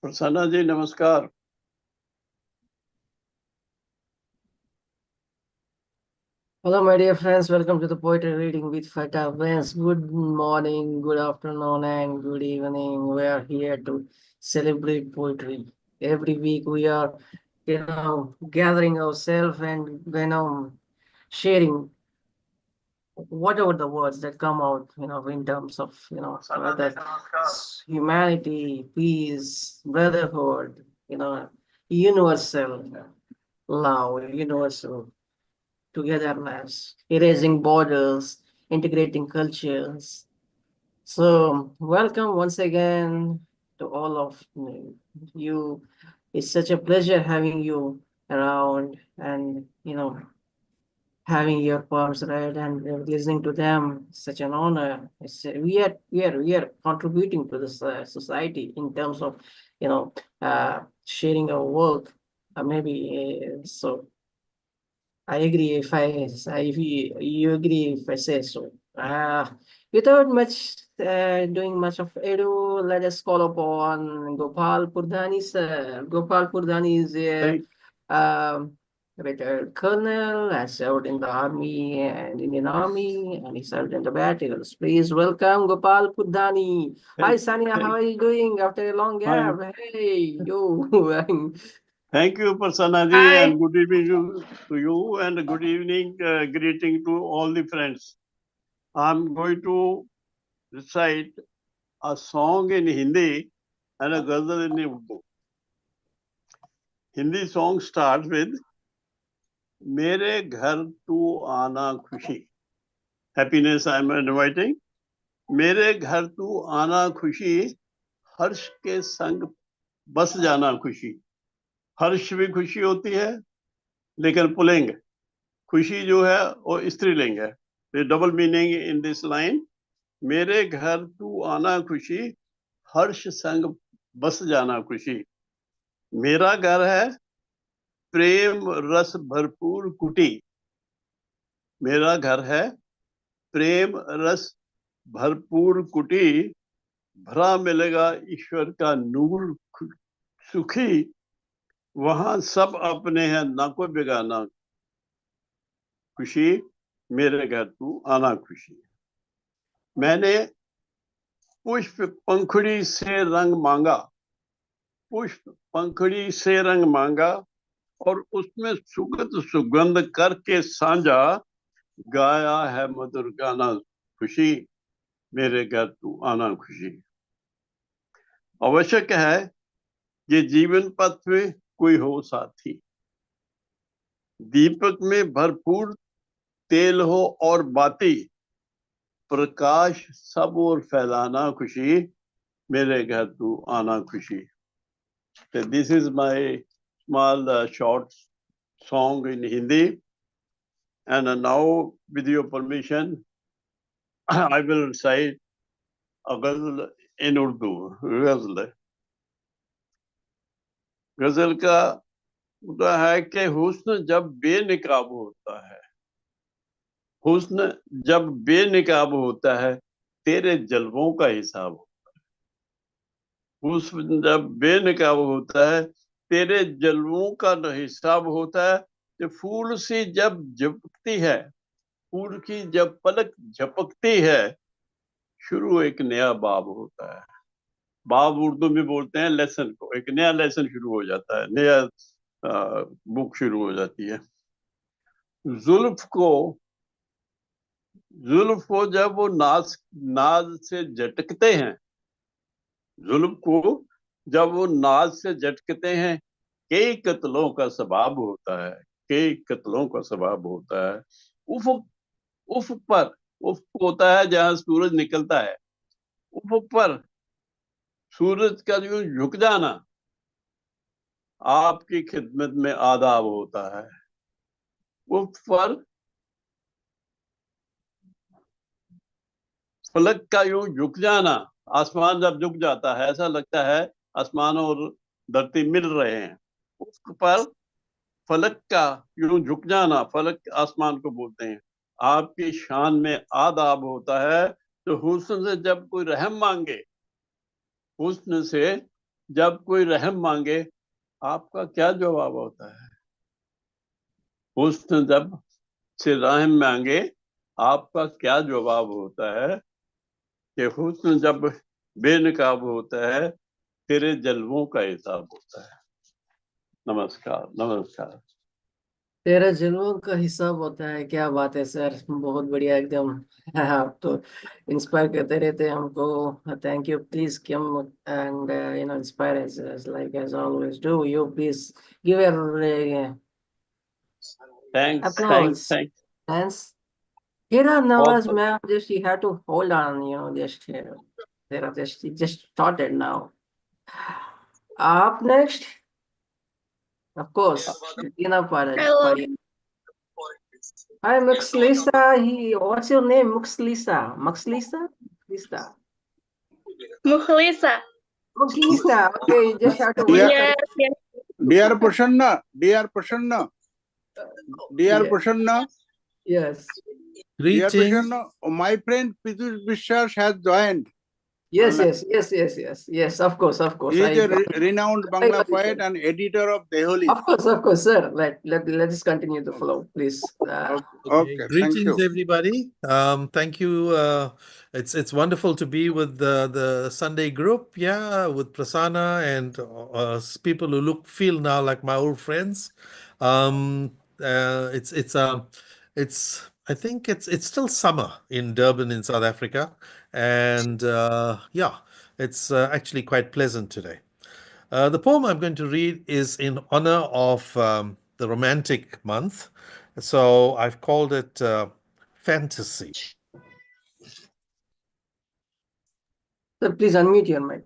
प्रसन्ना जी नमस्कार। Hello, my dear friends. Welcome to the Poetry Reading with Feta Friends. Good morning, good afternoon, and good evening. We are here to celebrate poetry. Every week we are, gathering ourselves and, sharing whatever the words that come out, in terms of, that humanity, peace, brotherhood, universal love, universal togetherness, erasing borders, integrating cultures. So, welcome once again to all of you. It's such a pleasure having you around and, having your poems read and listening to them. Such an honor. We are contributing to this society in terms of, sharing our work. Maybe so. I agree if you agree if I say so. Without much doing much of ado, let us call upon Gopal Purdhani sir. Gopal Purdhani is a Thank, retired colonel, has served in the army and Indian Army, and he served in the battles. Please welcome Gopal Purdhani. Hi thank, Sania, how thank, are you doing after a long gap? fine. Hey, you. Thank you, Prasanna ji, Hi. and good evening to you, and good evening greeting to all the friends. I'm going to recite a song in Hindi and a ghazal in Urdu. Hindi song starts with मेरे घर तू आना खुशी. Happiness I'm inviting. मेरे घर तू आना खुशी, हर्ष के संग बस जाना खुशी. हर्ष भी खुशी होती है लेकिन पुल्लिंग, खुशी जो है वो स्त्रीलिंग है. Double meaning in this line. मेरे घर तू आना खुशी, हर्ष संग बस जाना खुशी. मेरा घर है प्रेम रस भरपूर कुटी. मेरा घर है प्रेम रस भरपूर कुटी, भरा मिलेगा ईश्वर का नूर सुखी. वहां सब अपने हैं ना कोई बेगाना खुशी. मेरे घर तू आना खुशी. मैंने पुष्प पंखुड़ी से रंग मांगा. पुष्प पंखुड़ी से रंग मांगा और उसमें सुगंध सुगंध करके सांझा. गाया है मधुर गाना खुशी. मेरे घर तू आना खुशी. आवश्यक है ये जीवन पथ में कोई हो साथी. दीपक में भरपूर तेल हो और बाती, प्रकाश सब और फैलाना खुशी. मेरे घर तू आना खुशी. So this is my small short song in Hindi, and now with your permission I will recite a ghazal in Urdu. गजल का मुद्दा है कि हुस्न जब बेनिकाब होता है. हुस्न जब बेनिकाब होता है, तेरे जलवों का हिसाब हो. हुस्न जब बेनिकाब होता है, तेरे जलवों का हिसाब होता है. कि फूल सी जब झपकती है, फूल की जब पलक झपकती है, शुरू एक नया बाब होता है. बाब उर्दू में बोलते हैं लेसन को. एक नया लेसन शुरू हो जाता है, नया बुक शुरू हो जाती है. जुल्फ को जुल्फ को जब वो नाज नाज से झटकते हैं, जुल्फ को जब वो नाज से झटकते हैं, कई कत्लों का सबब होता है. कई कत्लों का सबब होता है. उफ उफ पर, उफ होता है जहां सूरज निकलता है. उफ पर सूरज का जो झुक जाना, आपकी खिदमत में आदाब होता है. उफ पर फलक का यूं झुक जाना, आसमान जब झुक जाता है ऐसा लगता है आसमान और धरती मिल रहे हैं. उस पर फलक का यूं झुक जाना, फलक आसमान को बोलते हैं. आपकी शान में आदाब होता है. तो हुस्न से जब कोई रहम मांगे, हुस्न से जब कोई रहम मांगे आपका क्या जवाब होता है? हुस्न जब से रहम मांगे आपका क्या जवाब होता है? कि हुस्न जब बेनकाब होता है तेरे जलवों का हिसाब होता है। नमस्कार नमस्कार। तेरह जुल्मों का हिसाब होता है, क्या बात है सर, बहुत बढ़िया एकदम। आप तो इंस्पायर करते रहते हैं हमको। Thank you, please come and inspire us like as always do. You please give a thanks thanks applause. Thanks. Thanks. Heera Nawaz, बहुत ma'am, just you have to hold on, just there, just started now. Up next, of course, Deena Padayachee. Hi, Muxlisa. What's your name? Muxlisa. Muxlisa? Muxlisa. Muxlisa. Muxlisa. Okay, you just have to wait. Yes, yes. Dear Prasanna, dear Prasanna, dear Yeah. Prasanna, Yes. dear Greetings. Prasanna, my friend Pijush Biswas has joined. Yes, yes, yes, yes, yes, yes. Of course, of course. He is I a got renowned I Bangla got it, poet sir. and editor of Deholis. Of course, sir. Let's continue the flow, please. Okay, thank Greetings, you. everybody. Thank you. It's wonderful to be with the Sunday group. Yeah, with Prasanna and people who feel now like my old friends. Um, it's I think it's still summer in Durban in South Africa, and yeah, it's actually quite pleasant today. The poem I'm going to read is in honor of the Romantic Month. So I've called it Fantasy. Sir, please unmute your mic.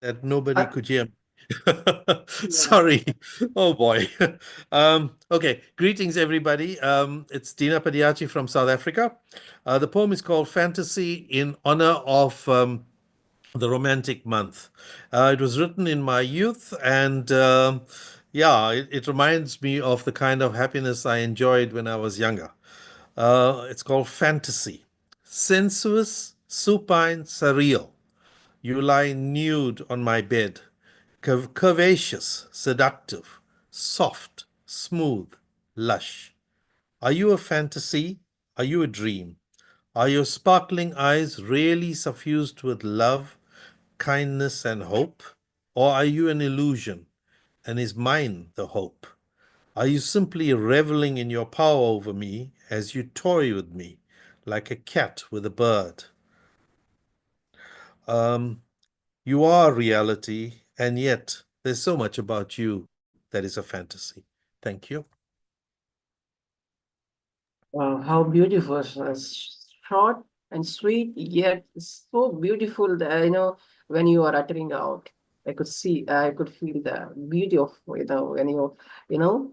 That nobody Uh, could hear me. Sorry. Oh boy. Okay. Greetings, everybody. It's Deena Padayachee from South Africa. The poem is called Fantasy in honor of the Romantic Month. It was written in my youth, and yeah, it reminds me of the kind of happiness I enjoyed when I was younger. It's called Fantasy. Sensuous, supine, surreal. You lie nude on my bed, curvaceous, seductive, soft, smooth, lush. Are you a fantasy? Are you a dream? Are your sparkling eyes really suffused with love, kindness, and hope? Or are you an illusion, and is mine the hope? Are you simply reveling in your power over me as you toy with me like a cat with a bird? Um, you are reality, and yet there's so much about you that is a fantasy. Thank you. how beautiful! Short and sweet, yet so beautiful that when you are uttering out, I could feel the beauty of when you know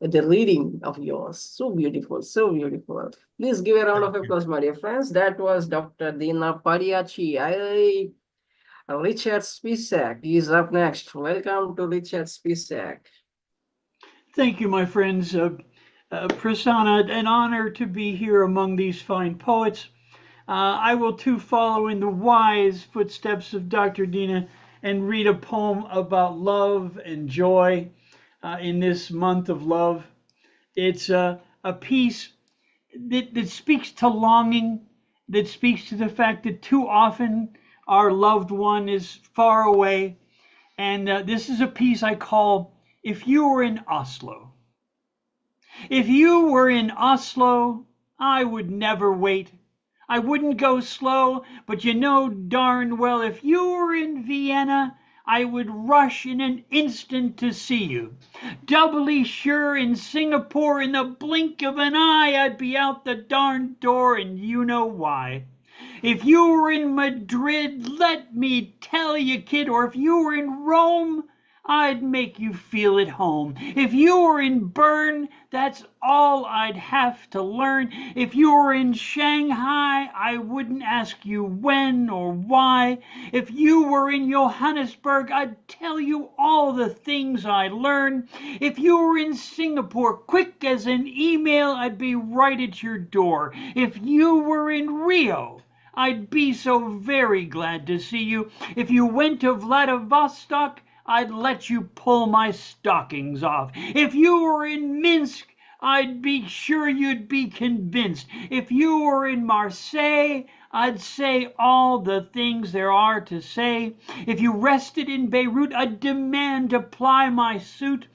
the reading of yours. So beautiful, so beautiful. Please give a round of Thank you. applause, my dear friends. That was Dr. Deena Padayachee. Richard Spisak is up next. Welcome to Richard Spisak. Thank you, my friends. Prasanna, an honor to be here among these fine poets. I will too follow in the wise footsteps of Dr. Deena and read a poem about love and joy in this month of love. It's a piece that speaks to longing, that speaks to the fact that too often our loved one is far away. And this is a piece I call If You Were in Oslo. If you were in Oslo, I would never wait. I wouldn't go slow, but you know darn well if you were in Vienna, I would rush in an instant to see you. Doubly sure in Singapore, in the blink of an eye, I'd be out the darn door, and you know why. If you were in Madrid, let me tell you, kid, or if you were in Rome, I'd make you feel at home. If you were in Bern, that's all I'd have to learn. If you were in Shanghai, I wouldn't ask you when or why. If you were in Johannesburg, I'd tell you all the things I learned. If you were in Singapore, quick as an email, I'd be right at your door. If you were in Rio, I'd be so very glad to see you. If you went to Vladivostok, I'd let you pull my stockings off. If you were in Minsk, I'd be sure you'd be convinced. If you were in Marseille, I'd say all the things there are to say. If you rested in Beirut, I'd demand to ply my suit.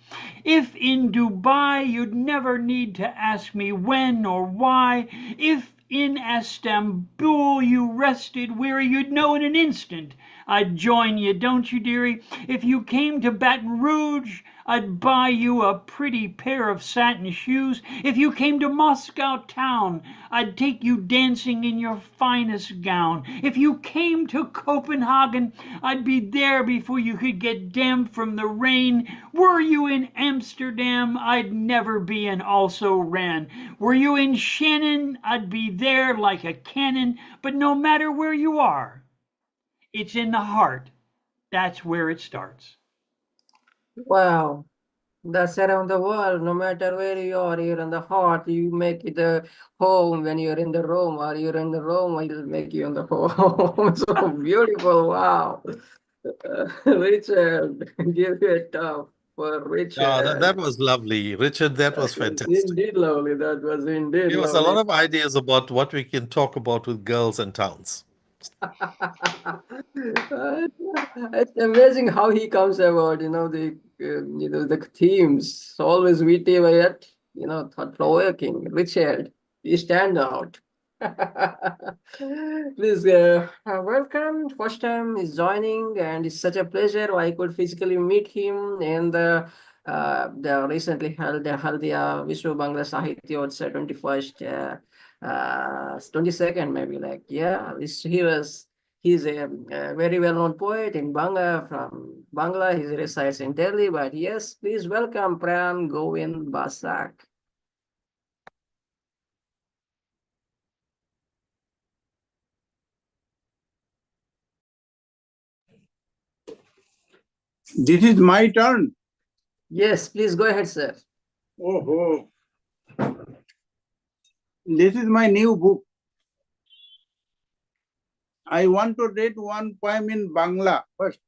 If in Dubai, you'd never need to ask me when or why. If in Istanbul you rested weary, you'd know in an instant I'd join you, don't you, dearie? If you came to Baton Rouge, I'd buy you a pretty pair of satin shoes. If you came to Moscow town, I'd take you dancing in your finest gown. If you came to Copenhagen, I'd be there before you could get damp from the rain. Were you in Amsterdam, I'd never be and also ran. Were you in Shannon, I'd be there like a cannon. But no matter where you are, it's in the heart. That's where it starts. Wow. That's around the world. No matter where you are, you're in the heart. You make it a home when you're in the room, or you're in the room, it'll make you in the home. So beautiful. Wow. Richard, give it up for Richard. That was lovely. Richard, that was That was fantastic. indeed lovely. That was indeed Give us a lovely. lot of ideas about what we can talk about with girls and towns. It's amazing how he comes about, the themes, always witty, but yet, thought-provoking. Richard, you stand out. Please, welcome. First time is joining, and it's such a pleasure. I could physically meet him in the recently held Haldia Vishwa Bangla Sahitya Utsav 21st. 22nd, maybe, like, yeah, he's a very well-known poet in Bangla, from Bangla. He resides in Delhi, but yes, please welcome Pran Govind Basak. This is my turn. Yes, please go ahead, sir. Oh, this is my new book. I want to read one poem in Bangla first.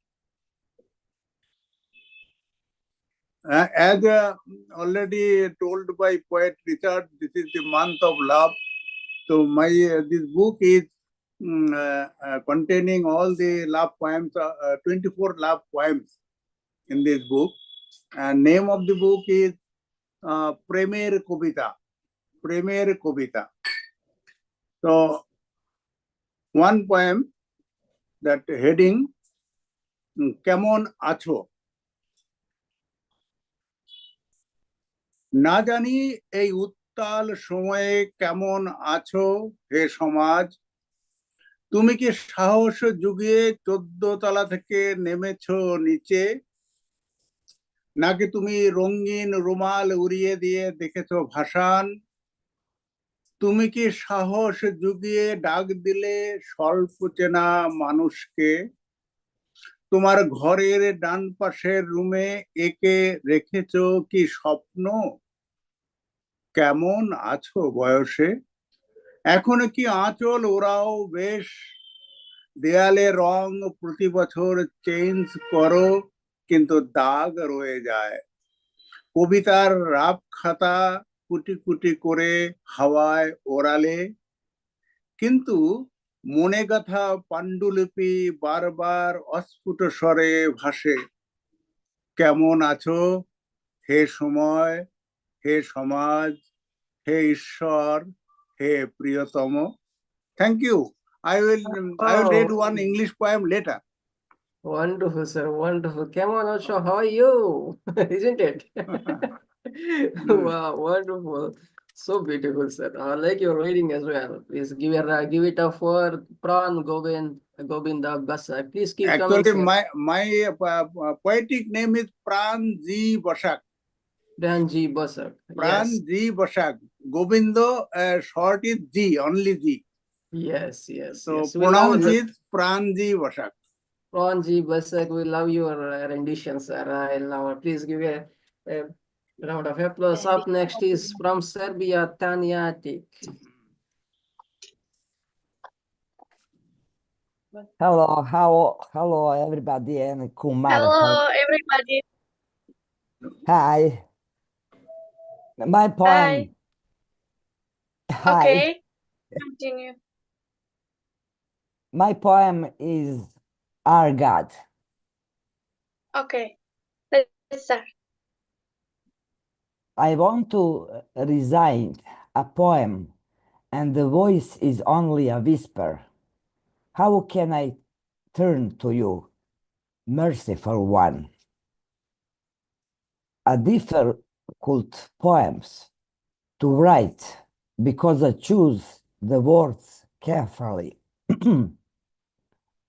As already told by poet Richard, this is the month of love. So my this book is containing all the love poems, 24 love poems in this book. And name of the book is Premer Kobita. Premer Kobita. So one poem, that heading, Kemon Acho. না জানি এই উত্তাল সময়ে কেমন আছো হে সমাজ, তুমি কি সাহস জুগিয়ে 14 তলা থেকে নেমেছো নিচে, নাকি তুমি রঙিন রুমাল উড়িয়ে দিয়ে দেখেছো ভাসান, তুমি কি সাহস জুগিয়ে ডাক দিলে স্বল্প চেনা মানুষকে, তোমার ঘরের ডান পাশের রুমে একে রেখেছো কি স্বপ্ন, কেমন আছো বয়সে, এখনো কি আঁচল ওরাও বেশ, দেয়ালে রং প্রতি বছর চেঞ্জ করো কিন্তু দাগ রয়ে যায়, কবিতার রাপ খাতা কুটি কুটি করে হাওয়ায় ওড়ালে, কিন্তু মনে গাথা পাণ্ডুলিপি বারবার অস্ফুট স্বরে ভাসে, কেমন আছো হে সময়, হে সমাজ, হে ঈশ্বর, হে প্রিয়তম. Thank you. I will read one English poem later. Wonderful, sir. Wonderful. Come on, also, how are you? Isn't it? Wow, wonderful. So beautiful, sir. I like your reading as well. Please give it up for Pran Govinda Basak. Please keep coming, Actually, sir. my poetic name is Pranji Basak. Pranji Basak. Pranji Basak. Govindo, short is G, only G. Yes. So yes. pronounce is Pranji Basak. Pranji Basak, we love your rendition, sir. I love it. Please give a round of applause. Up next is from Serbia, Tanja Ajtic. Hello everybody and Kumar. Hello, everybody. Hi. My poem. Hi. Okay, continue. My poem is Our God. Okay, let's start. I want to recite a poem and the voice is only a whisper. How can I turn to you, merciful one? A difficult poems to write because I choose the words carefully.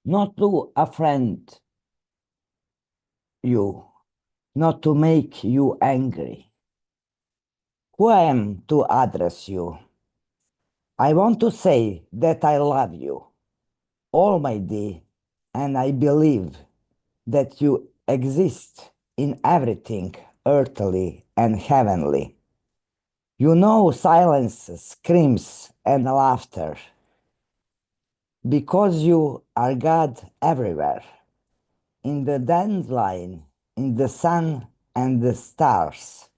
Not to offend you, not to make you angry. Who I am to address you? I want to say that I love you, Almighty, and I believe that you exist in everything earthly and heavenly. You know silence, screams, and laughter, because you are God everywhere, in the dandelion, in the sun and the stars.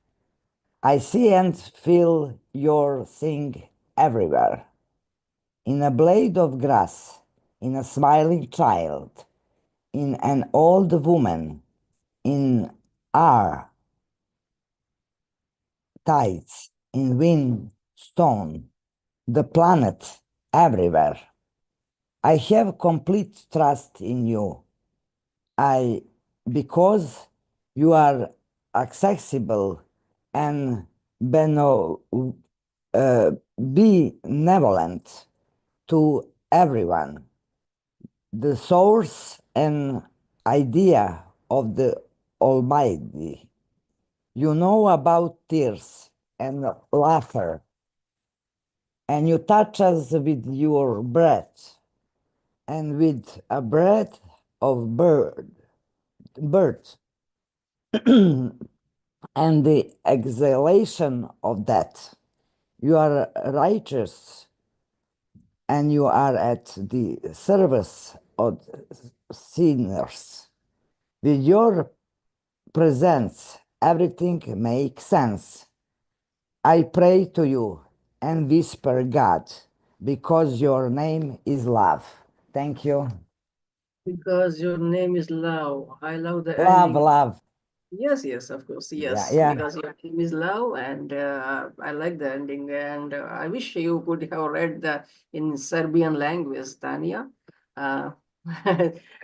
I see and feel your thing everywhere, in a blade of grass, in a smiling child, in an old woman, in our tides, in wind, stone, the planet, everywhere. I have complete trust in you. Because you are accessible and benevolent to everyone. The source and idea of the Almighty. You know about tears and laughter, and you touch us with your breath, and with a breath of bird, and the exhalation of that. You are righteous, and you are at the service of sinners. With your presence, everything makes sense. I pray to you and whisper God, because your name is love. Thank you. Because your name is Love. I love the Love, ending. love. Yes, of course, yes. Yeah. Because your name is Love, and I like the ending. And I wish you could have read that in Serbian language, Tanya. Uh,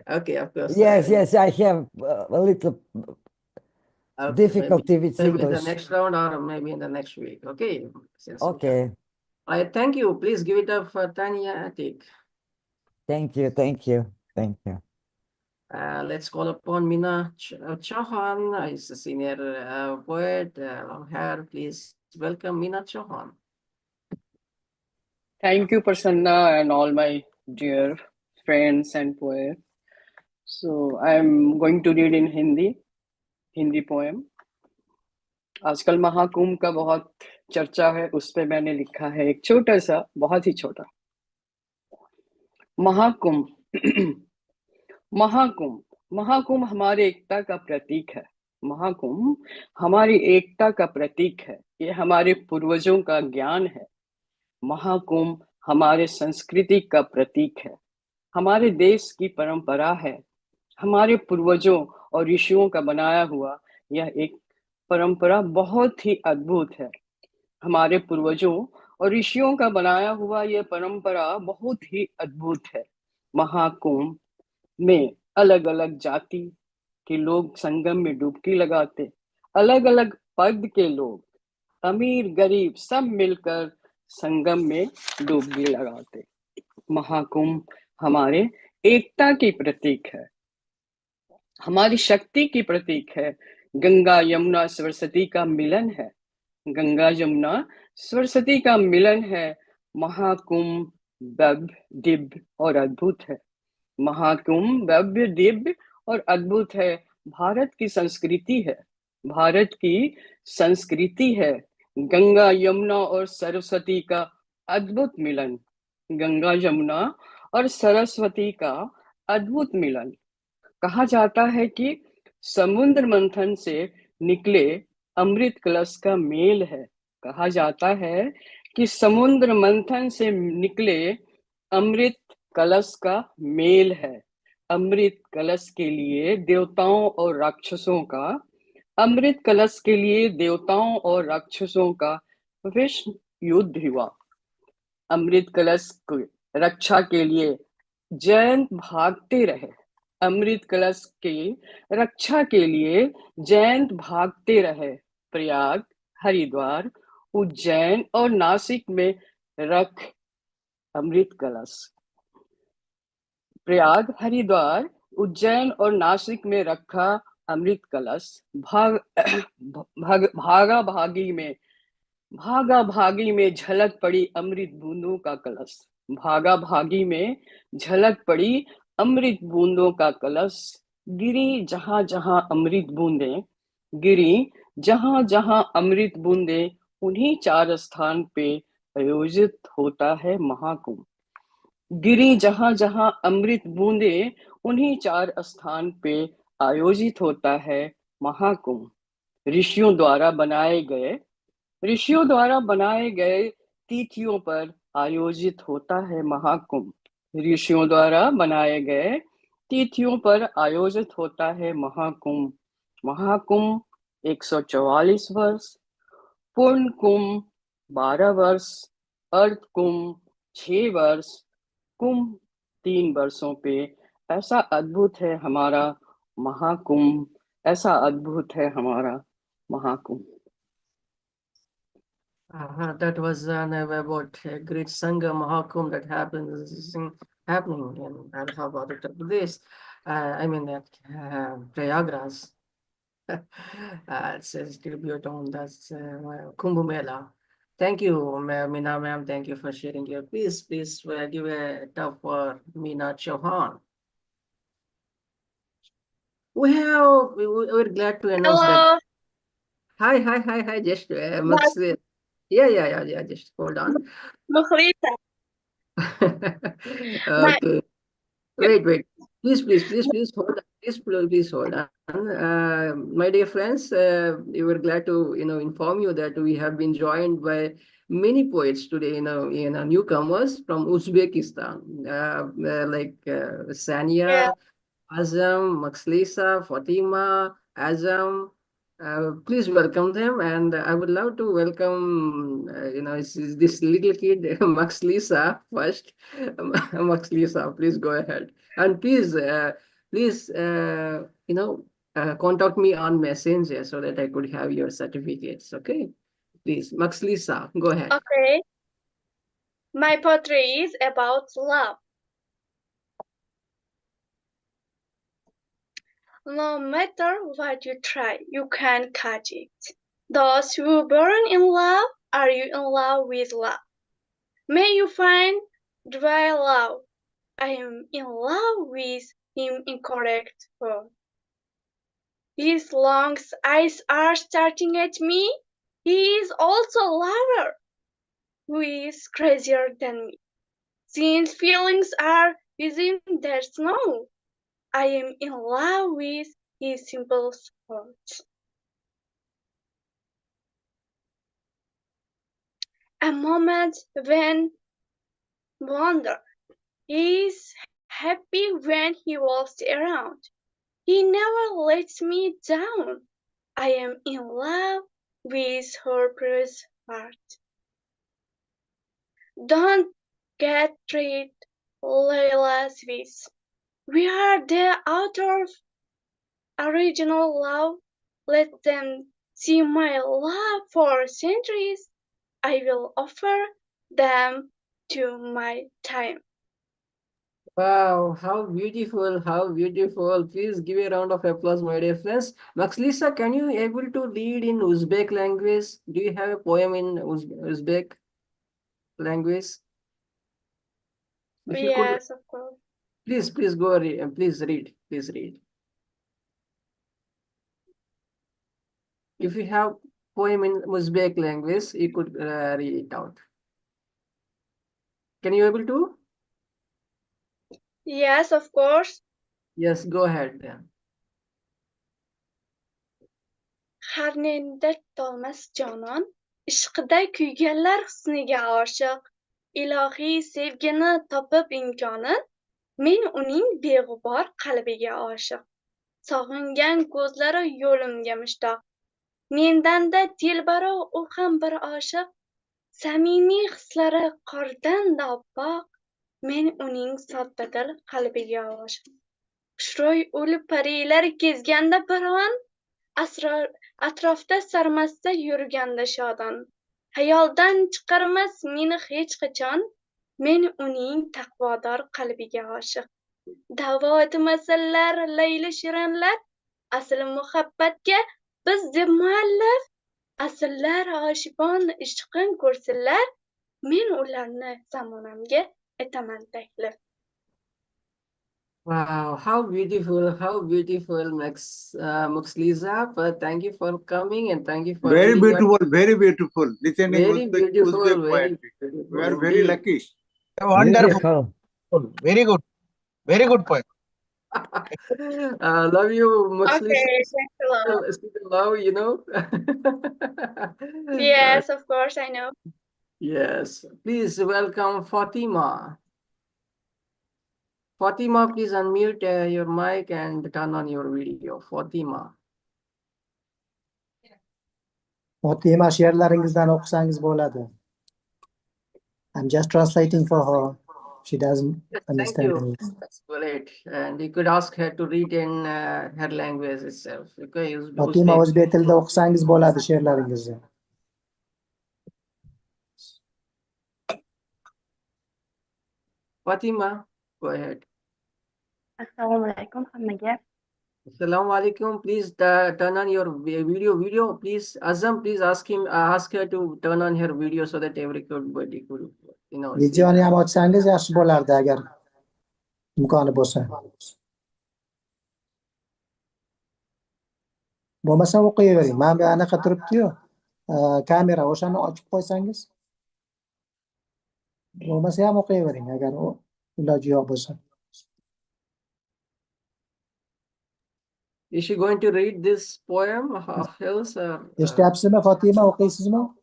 okay, of course. Yes, I have a little Okay, difficulty with maybe in the English. next round or maybe in the next week. Okay. Okay. I thank you. Please give it up for Tanja Ajtic. Thank you. Let's call upon Meena Chauhan. Is a senior poet, long hair. Please welcome Meena Chauhan. Thank you, Prasanna, and all my dear friends and poets. So I'm going to read in Hindi poem. आजकल महाकुंभ का बहुत चर्चा है, उस पे मैंने लिखा है एक छोटा सा, बहुत ही छोटा। महाकुंभ महाकुंभ हमारी एकता का प्रतीक है। महाकुंभ हमारी एकता का प्रतीक है, ये हमारे पूर्वजों का ज्ञान है। महाकुंभ हमारे संस्कृति का प्रतीक है, हमारे देश की परंपरा है। हमारे पूर्वजों और ऋषियों का बनाया हुआ यह एक परंपरा बहुत ही अद्भुत है। हमारे पूर्वजों और ऋषियों का बनाया हुआ यह परंपरा बहुत ही अद्भुत है। महाकुंभ में अलग अलग जाति के लोग संगम में डुबकी लगाते, अलग अलग पद के लोग, अमीर गरीब सब मिलकर संगम में डुबकी लगाते। महाकुंभ हमारे एकता की प्रतीक है, हमारी शक्ति की प्रतीक है। गंगा यमुना सरस्वती का मिलन है, गंगा यमुना सरस्वती का मिलन है। महाकुंभ भव्य दिव्य और अद्भुत है, महाकुंभ भव्य दिव्य और अद्भुत है। भारत की संस्कृति है, भारत की संस्कृति है। गंगा यमुना और सरस्वती का अद्भुत मिलन, गंगा यमुना और सरस्वती का अद्भुत मिलन। कहा जाता है कि समुद्र मंथन से निकले अमृत कलश का मेल है। कहा जाता है कि समुद्र मंथन से निकले अमृत कलश का मेल है। अमृत कलश के लिए देवताओं और राक्षसों का अमृत कलश के लिए देवताओं और राक्षसों का विश्व युद्ध हुआ। अमृत कलश की रक्षा के लिए जैन भागते रहे। अमृत कलश की रक्षा के लिए जैन भागते रहे। प्रयाग, हरिद्वार, उज्जैन और नासिक में रख अमृत कलश। प्रयाग, हरिद्वार, उज्जैन और नासिक में रखा अमृत कलश। भागा भागी में झलक पड़ी अमृत बूंदों का कलश। भागा भागी में झलक पड़ी अमृत बूंदों का कलश। गिरी जहां जहां अमृत बूंदे, गिरी जहां जहां अमृत बूंदे, उन्हीं 4 स्थान पे आयोजित होता है महाकुंभ। गिरी जहां जहां अमृत बूंदे, उन्हीं 4 स्थान पे आयोजित होता है महाकुंभ। ऋषियों द्वारा बनाए गए तिथियों पर आयोजित होता है महाकुंभ। ऋषियों द्वारा बनाए गए तिथियों पर आयोजित होता है महाकुंभ। महाकुंभ 144 वर्ष, पूर्ण कुंभ 12 वर्ष, अर्ध कुंभ 6 वर्ष, कुंभ 3 वर्षों पे। ऐसा अद्भुत है हमारा महाकुंभ, ऐसा अद्भुत है हमारा Mahakumbh. That was about a great Sangha Mahakumbh that happening in Allahabad, Uttar Pradesh. I mean at Prayagraj. It's a tribute on that Kumbh Mela. Thank you, Meena ma'am. Thank you for sharing your piece. Please give a tap for Meena Chauhan. We're glad to announce that. Hello, Hi. Just that's yeah. Just hold on. Muxlisa. My Okay. Wait. Please hold on. Please hold on. My dear friends, we were glad to inform you that we have been joined by many poets today. Newcomers from Uzbekistan, like yeah. Sania, Azam, Muxlisa, Fatima, Azam. Please welcome them, and I would love to welcome, this little kid, Muxlisa, first. Muxlisa, please go ahead, and please, contact me on Messenger so that I could have your certificates. Okay, please, Muxlisa, go ahead. Okay. My poetry is about love. No matter what you try, you can't catch it. Those who burn in love, are you in love with love? May you find dry love. I am in love with him incorrect word. His long eyes are starting at me. He is also a lover who is crazier than me. Since feelings are within their snow, I am in love with his simple words. A moment when wonder. He is happy when he walks around. He never lets me down. I am in love with her precious heart. Don't get tricked, Layla Swiss. We are the author of original love. Let them see my love for centuries. I will offer them to my time. Wow, how beautiful, how beautiful. Please give a round of applause, my dear friends. Maxlisa, can you able to read in Uzbek language? Do you have a poem in Uzbek language? If you could, Yes, of course. please go read, please read. If you have poem in Uzbek language, you could read it out. Can you able to? Yes, of course. Yes, go ahead then. Harnenda tolmas jonon, ishqida kuyganlar husniga oshiq, ilohiy sevgini topib imkonin, men uning beg'ubor qalbiga oshiq. Sog'ingan ko'zlari yo'limga mushtoq, mendanda telbaro u ham bir oshiq, samimiy hislari qordan oppoq, men uning soddadil qalbiga oshiq. Xushro'y o'lib parilar kezganda bir on, atrofda sarmasta yurganda shodon, xayoldan chiqarmas meni hech qachon, men uning taqvodor qalbiga oshiq. Da'vo etmasalar layli shirinlar, asl muhabbatga biz deb muallif, asrlar oshibon ishqin ko'rsinlar, men ularni zamonamga etaman taklif. Wow, how beautiful, Muxlisa. But thank you for coming and thank you for Very reading your beautiful, very beautiful. Listening very beautiful, Uzbek very poetry. We are beautiful very indeed. lucky. Wonderful. Very good. Very good poem. Love you, Muxlisa. Okay, thanks a lot. Still love, you know. Yes, of course, I know. Yes, please welcome Fatima. Fatima, please unmute your mic and turn on your video. Fatima. Fatima, she'erlaringizdan o'qisangiz bo'ladi. I'm just translating for her. She doesn't Yes, thank understand you. English. That's great. And you could ask her to read in her language itself. Okay, Fatima, o'zbek tilida o'qisangiz bo'ladi she'rlaringizni. Fatima, go ahead. Assalomu alaykum hammaga. Assalamu alaikum. Please turn on your video. Please, Azam, please ask her to turn on her video so that everybody could, you know, see Videoni that. ham ochsangiz yaxshi bo'lardi agar imkoni bo'lsa. Bo'lmasa o'qiyavering. Mana bu anaqa turibdi-yu, kamera, o'shani ochib qo'ysangiz. Bo'lmasa ham o'qiyavering agar iloji yo'q bo'lsa. Is she going to read this poem of hers? Eshityapsizmi Fatima, o'qiysizmi?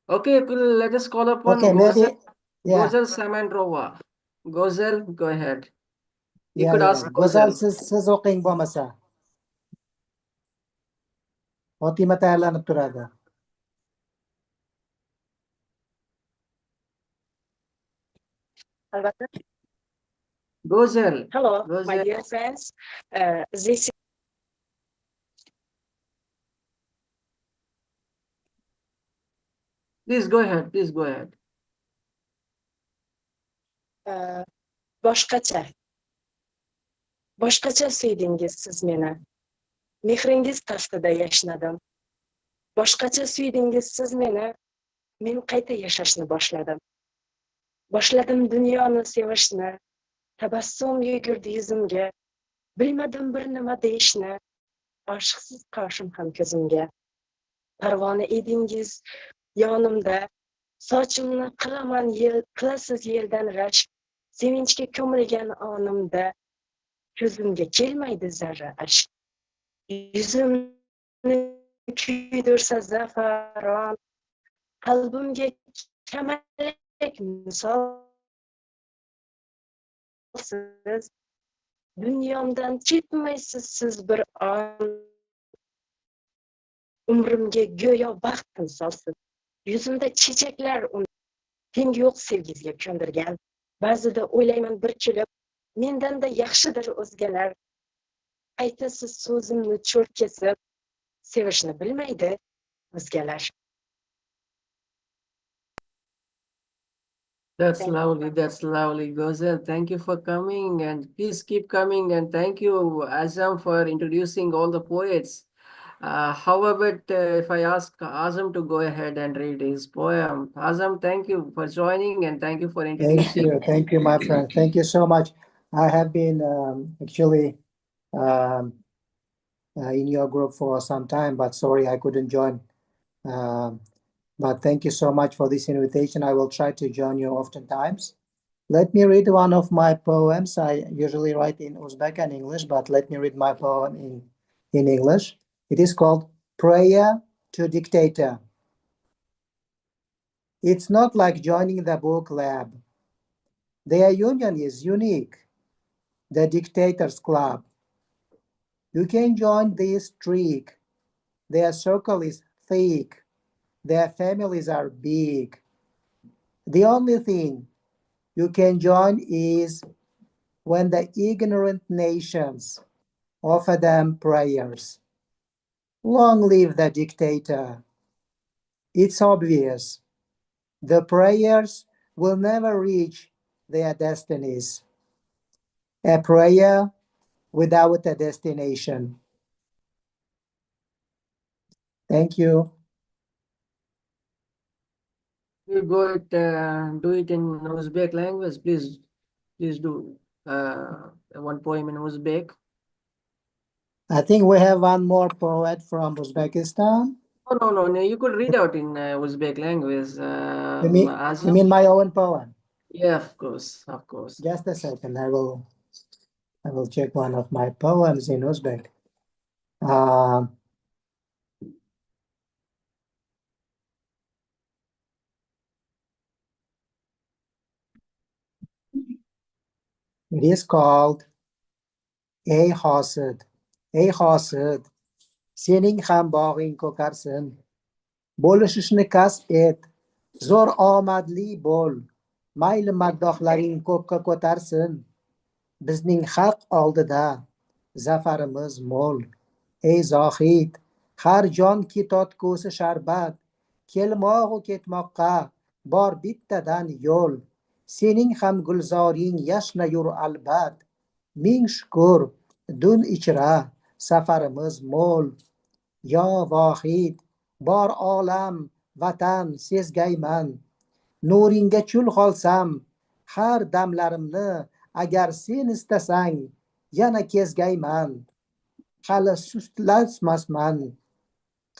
Okay, let us call upon Okay, maybe, yeah. Gozel Samandrova. Gozel, go ahead. You Yeah, could yeah. ask Go'zal, Gozel. siz o'qing bo'lmasa. Fatima tayyorlanib turadi. Albatta. Gozel. Hello, Gozel. my dear friends. This Please go ahead. Please go ahead. boshqacha. Boshqacha suydingiz siz meni. Mehringiz taftida yashnadim. Boshqacha suydingiz siz meni. Men qayta yashashni boshladim. Boshladim dunyoni sevishni. Tabassum yugurdi yuzimga. Bilmadim bir nima deyishni. Oshiqsiz qoshim ham ko'zimga. Parvona edingiz yonimda. Sochimni qilaman qilasiz yeldan rashk. Sevinchga ko'milgan onimda. Ko'zimga kelmaydi zarra ashk. Yuzimni kuydirsa zafaron. Qalbimga kamalak misolsiz. Dunyomdan ketmaysiz siz bir on. Umrimga go'yo baxt timsolsiz. Yuzimda chechaklar tengi yo'q sevgizga ko'ndirgan. Ba'zida o'ylayman bir kelib, mendanda yaxshidir o'zgalar. Aytasiz so'zimni cho'rt kesib, sevishni bilmaydi o'zgalar. That's lovely. That's lovely, Gozel. Thank you for coming, and please keep coming. And thank you, Azam, for introducing all the poets. How about if I ask Azam to go ahead and read his poem? Azam, thank you for joining and thank you for introducing. Thank you, my friend. Thank you so much. I have been actually in your group for some time, but sorry I couldn't join but thank you so much for this invitation. I will try to join you oftentimes. Let me read one of my poems. I usually write in Uzbek and English, but let me read my poem in English. It is called Prayer to Dictator. It's not like joining the book lab. Their union is unique, the Dictators Club. You can join this streak. Their circle is thick. Their families are big. The only thing you can join is when the ignorant nations offer them prayers. Long live the dictator. It's obvious. The prayers will never reach their destinies. A prayer without a destination. Thank you. You do it in Uzbek language, please. Please do one poem in Uzbek. I think we have one more poet from Uzbekistan. Oh, no. You could read out in Uzbek language. You mean my own poem? Yeah, of course. Just a second. I will check one of my poems in Uzbek. It is called Ey Hosid. Ey Hosid, sening ham bog'ing ko'karsin. Bo'lishishni kasb et, zo'r omadli bo'l. Mayli maddohlaring ko'kka ko'tarsin. Bizning haq oldida zafarimiz mo'l. Ey zohid, har jonki totkusi sharbat. Kelmoq-u ketmoqqa bor bittadan yo'l. Sening ham gulzoring yashna yur albat. Ming shukr, dun ichra safarimiz mo'l. Yo vohid, bor olam, vatan sezgayman. Nuringga chul qolsam, har damlarimni agar sen istasang, yana kezgayman. Hali sustlasmasman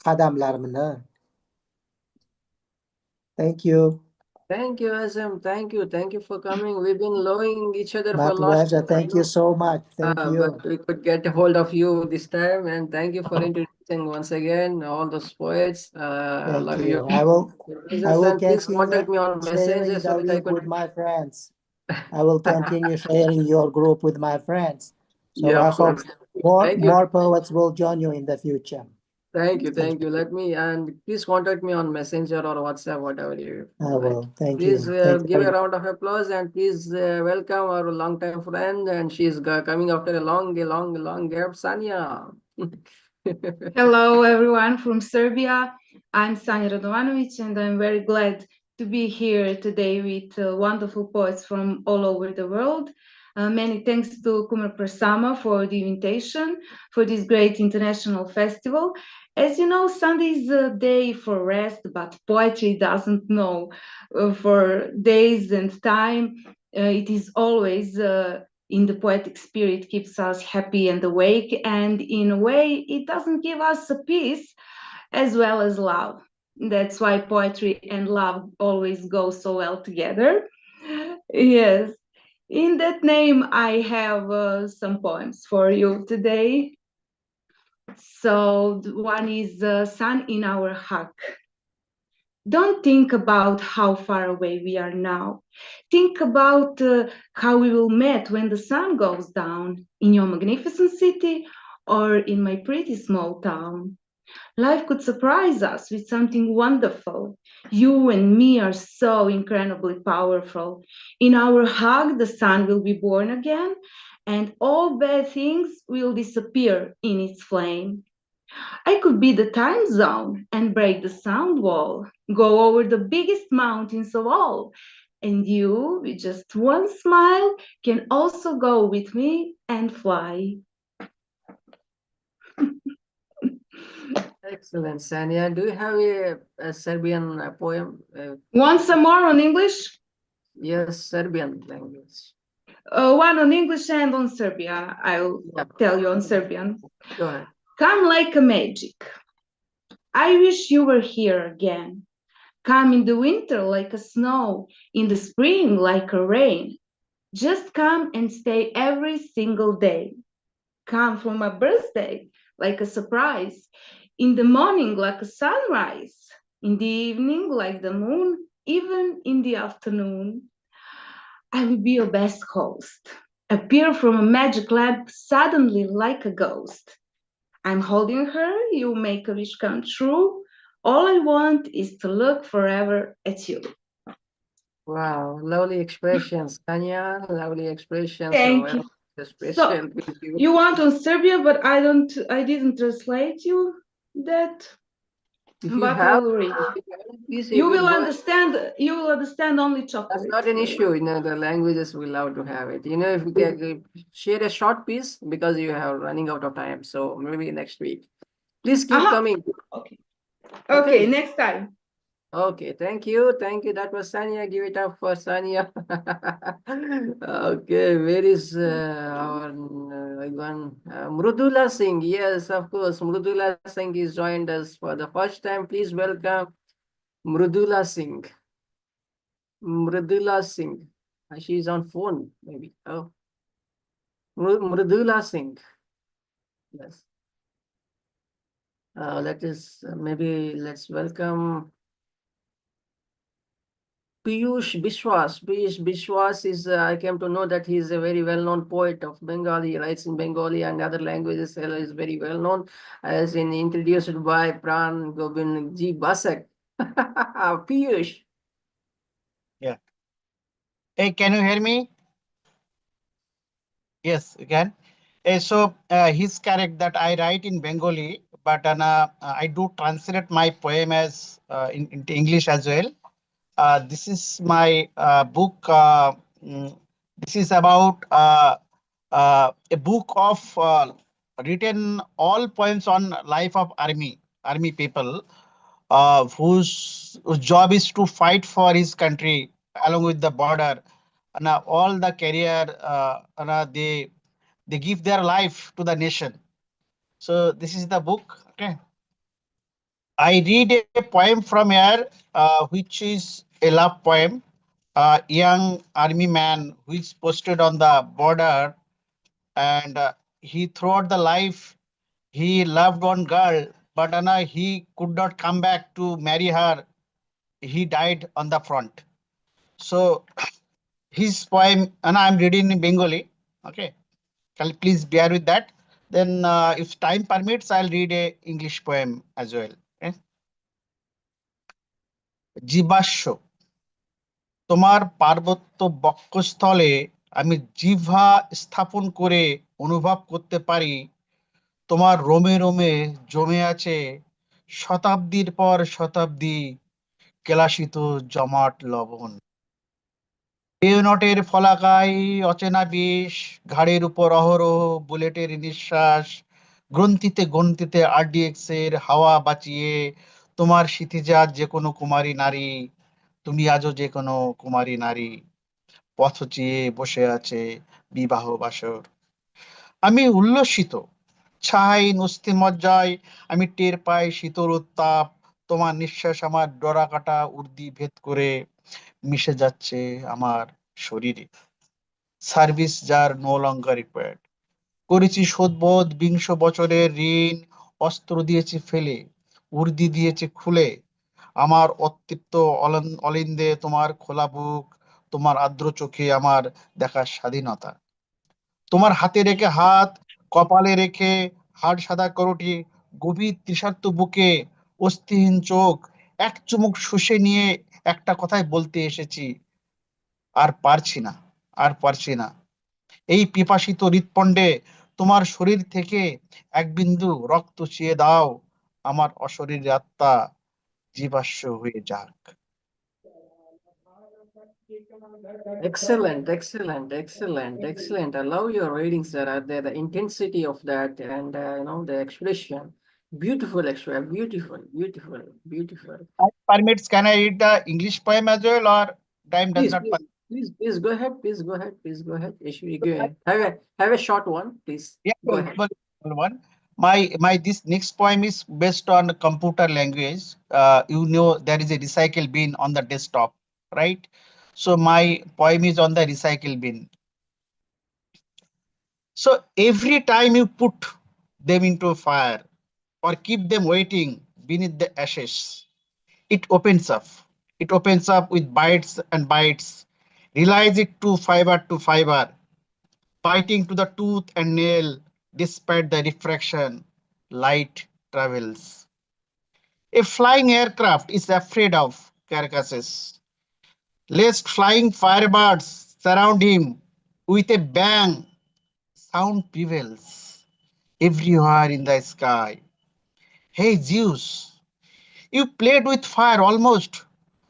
qadamlarimni. Thank you. Thank you, Azam. Thank you for coming. We've been loving each other My for last. pleasure. Thank you so much. Thank you. But we could get a hold of you this time, and thank you for introducing once again all those poets. Thank Love you. you. I will Please contact me on sharing Messenger so the that I link could. with my friends. I will continue sharing your group with my friends. So Yeah, I of hope course. more poets will join you in the future. Thank you. Let me, and please contact me on Messenger or WhatsApp, whatever you I like. will. Thank Please you. Thank give you. a round of applause, and please welcome our longtime friend, and she's coming after a long gap, Sanya. Hello, everyone from Serbia. I'm Sanja Radovanovic, and I'm very glad to be here today with wonderful poets from all over the world. Many thanks to Kumar Prasama for the invitation for this great international festival. As you know, Sunday is a day for rest, but poetry doesn't know for days and time. It is always in the poetic spirit keeps us happy and awake, and in a way it doesn't give us a peace as well as love. That's why poetry and love always go so well together. Yes, in that name I have some poems for you today. So one is Sun in Our Hug. Don't think about how far away we are now. Think about how we will meet when the sun goes down in your magnificent city or in my pretty small town. Life could surprise us with something wonderful. You and me are so incredibly powerful. In our hug, the sun will be born again, and all bad things will disappear in its flame. I could be the time zone and break the sound wall, go over the biggest mountains of all. And you, with just one smile, can also go with me and fly. Excellent, Sanya. Do you have a Serbian poem? Want some more on English? Yes, Serbian language. One on English and on Serbia. I'll tell you on Serbian. Go ahead. Come like a magic. I wish you were here again. Come in the winter like a snow, in the spring like a rain. Just come and stay every single day. Come for my birthday like a surprise. In the morning like a sunrise. In the evening like the moon, even in the afternoon. I will be your best host. Appear from a magic lamp suddenly like a ghost. I'm holding her, you make a wish come true. All I want is to look forever at you. Wow, lovely expressions, Tanya. Lovely expressions. So Thank well you. So expression with you. you want on Serbia, but I didn't translate you that. If you But I have, will read. please, You will go ahead. understand. You will understand only That's chocolate. not an issue. You know, the languages we love to have it. You know, if you can share a short piece because you are running out of time. So maybe next week. Please keep coming. Okay. Okay, next time. Okay, thank you. Thank you. That was Sanya. Give it up for Sanya. Okay, where is our one? Mridula Singh. Yes, of course. Mridula Singh is joined us for the first time. Please welcome Mridula Singh. Mridula Singh. She's on phone, maybe. Oh, Mridula Singh. Yes. Maybe let's welcome Pijush Biswas. Pijush Biswas is, I came to know that he is a very well-known poet of Bengali. He writes in Bengali and other languages. He is very well-known, as in introduced by Pran Gobind G. Basak. Pijush. Yeah. Hey, can you hear me? Yes, you can. His character that I write in Bengali, but I do translate my poem as into English as well. This is my book. This is about a book of written all poems on life of army people, whose job is to fight for his country along with the border, and all the career, they give their life to the nation. So this is the book. Okay, I read a poem from here, which is a love poem. A young army man who is posted on the border, and he throughout the life he loved one girl, but he could not come back to marry her. He died on the front. So his poem, and I'm reading in Bengali. Okay, can you please bear with that. Then, if time permits, I'll read a English poem as well. Okay? জীবাশ্ম তোমার পার্বত্য বক্ষস্থলে আমি জিহ্বা স্থাপন করে অনুভব করতে পারি তোমার রোমে রোমে জমে আছে শতাব্দীর পর শতাব্দী কেলাসিত জমাট লবণ। বেয়োনেটের ফলাকায় অচেনা বিষ, ঘাড়ের উপর অহরহ বুলেটের নিঃশ্বাস, গ্রন্থিতে গ্রন্থিতে RDX এর হাওয়া বাঁচিয়ে তোমার ক্ষিতিজাত যে কোনো কুমারী নারী, তুমি আজও যে কোনো কুমারী নারী, পথ চেয়ে বসে আছে বিবাহ বাসর। আমি উল্লসিত, ছাই নস্তিমজ্জায় আমি টের পাই শীতল উত্তাপ, তোমার নিঃশ্বাস আমার ডরা কাটা উর্দি ভেদ করে মিশে যাচ্ছে আমার শরীরে। সার্ভিস যার নো লঙ্গার রিকোয়ার্ড, করেছি শোধবোধ বিংশ বছরের ঋণ, অস্ত্র দিয়েছি ফেলে, উর্দি দিয়েছি খুলে, আমার অতৃপ্ত অলিন্দে তোমার খোলা বুক, তোমার আর্দ্র চোখে আমার দেখার স্বাধীনতা, তোমার হাতে রেখে হাত, কপালে রেখে হাড় সাদা করটি, গভীর তৃষার্ত বুকে অস্থিহীন চোখ, এক চুমুক শুষে নিয়ে একটা কথাই বলতে এসেছি, আর পারছি না, আর পারছি না। এই পিপাসিত হৃৎপণ্ডে তোমার শরীর থেকে এক বিন্দু রক্ত চুইয়ে দাও, আমার অশরীর আত্মা জীবাশ্ম হয়ে যাক। Excellent, excellent, excellent, excellent. I love your readings that are there, the intensity of that, and the expression. Beautiful expression, beautiful, beautiful, beautiful. Permits, can I read the English poem as well, or time does Please, not please, permit? please go ahead. Please go ahead. Please go ahead. Ishwi, go ahead. Have a short one, please. Yeah, Go ahead. one. This next poem is based on computer language. There is a recycle bin on the desktop, right? So my poem is on the recycle bin. So every time you put them into a fire or keep them waiting beneath the ashes, it opens up. It opens up with bites and bites. Realize it to fiber, biting to the tooth and nail, despite the refraction, light travels. A flying aircraft is afraid of carcasses, lest flying firebirds surround him with a bang. Sound prevails everywhere in the sky. Hey Zeus, you played with fire almost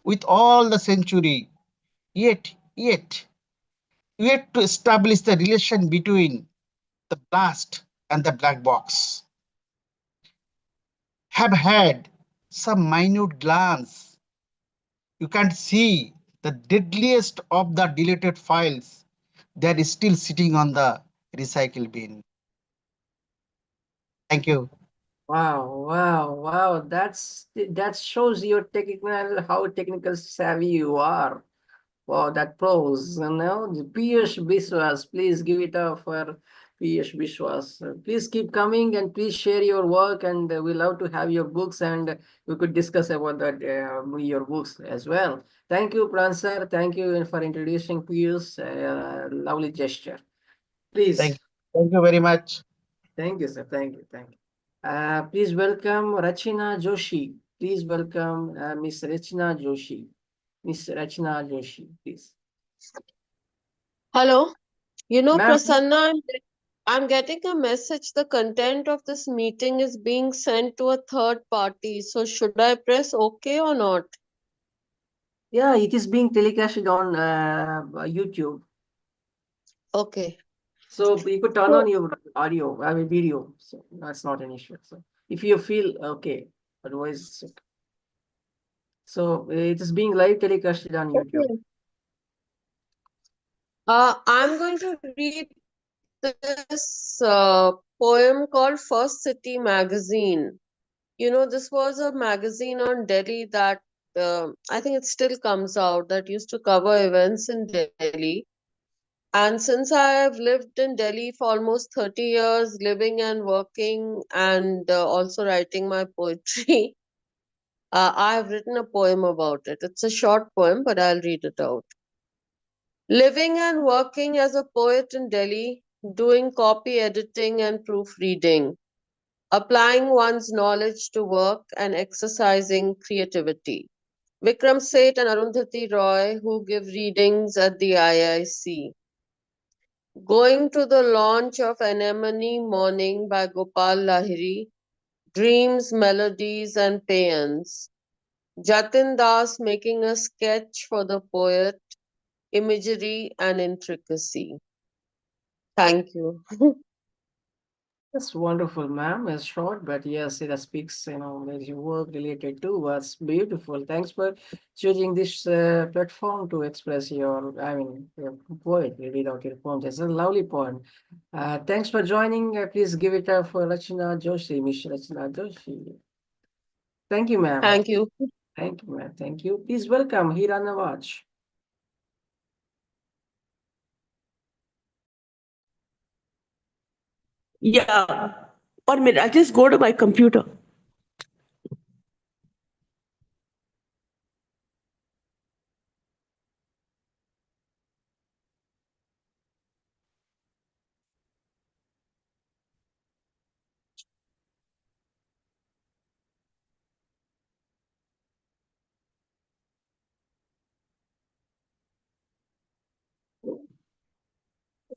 with all the century, yet, yet to establish the relation between the blast and the black box. Have had some minute glance. You can't see the deadliest of the deleted files that is still sitting on the recycle bin. Thank you. Wow. That shows your technical how technical savvy you are. Wow, that prose, Pijush Biswas, please give it up for Pijush Biswas. Please keep coming and please share your work, and we love to have your books, and we could discuss about that your books as well. Thank you, Pransar. Thank you for introducing Pijush. Lovely gesture. Please. Thank you very much. Thank you, sir. Thank you. Please welcome Rachna Joshi. Please welcome Miss Rachna Joshi. Miss Rachna Joshi, please. Hello. Ma'am, Prasanna, I'm getting a message. The content of this meeting is being sent to a third party. So should I press OK or not? yeah, it is being telecasted on YouTube. Okay. So you could turn on your audio, I mean video. So that's not an issue. So if you feel okay, otherwise, so it is being live telecasted on YouTube. Okay. I'm going to read this poem called First City Magazine. This was a magazine on Delhi that I think it still comes out, that used to cover events in Delhi. And since I have lived in Delhi for almost 30 years, living and working and also writing my poetry, I have written a poem about it. It's a short poem, but I'll read it out. Living and working as a poet in Delhi, doing copy editing and proofreading, applying one's knowledge to work and exercising creativity. Vikram Seth and Arundhati Roy, who give readings at the IIC. Going to the launch of Anemone Morning by Gopal Lahiri, Dreams, Melodies and Paeans. Jatin Das making a sketch for the poet, imagery and intricacy. Thank you. That's wonderful, ma'am. It's short, but yes, it speaks, there's your work related to what's beautiful. Thanks for choosing this platform to express your poetry, read out your poems. It's a lovely poem. Thanks for joining. Please give it up for Rachna Joshi, Miss Rachna Joshi. Thank you, ma'am. Thank you. Thank you, ma'am. Thank you. Please welcome Heera Nawaz. Yeah. 1 minute, I'll just go to my computer.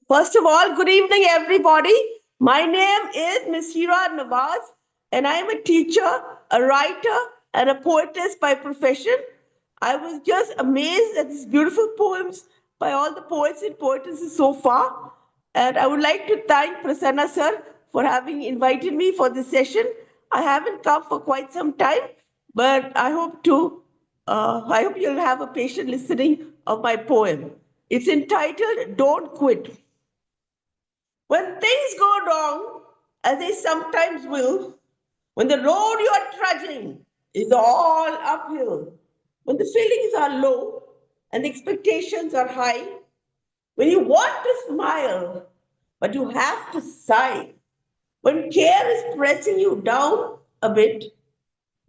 First of all, good evening, everybody. My name is Ms. Heera Nawaz, and I am a teacher, a writer, and a poetess by profession. I was just amazed at these beautiful poems by all the poets and poetesses so far. And I would like to thank Prasanna sir for having invited me for this session. I haven't come for quite some time, but I hope you'll have a patient listening of my poem. It's entitled Don't Quit. When things go wrong, as they sometimes will, when the road you are trudging is all uphill, when the feelings are low and the expectations are high, when you want to smile, but you have to sigh, when care is pressing you down a bit,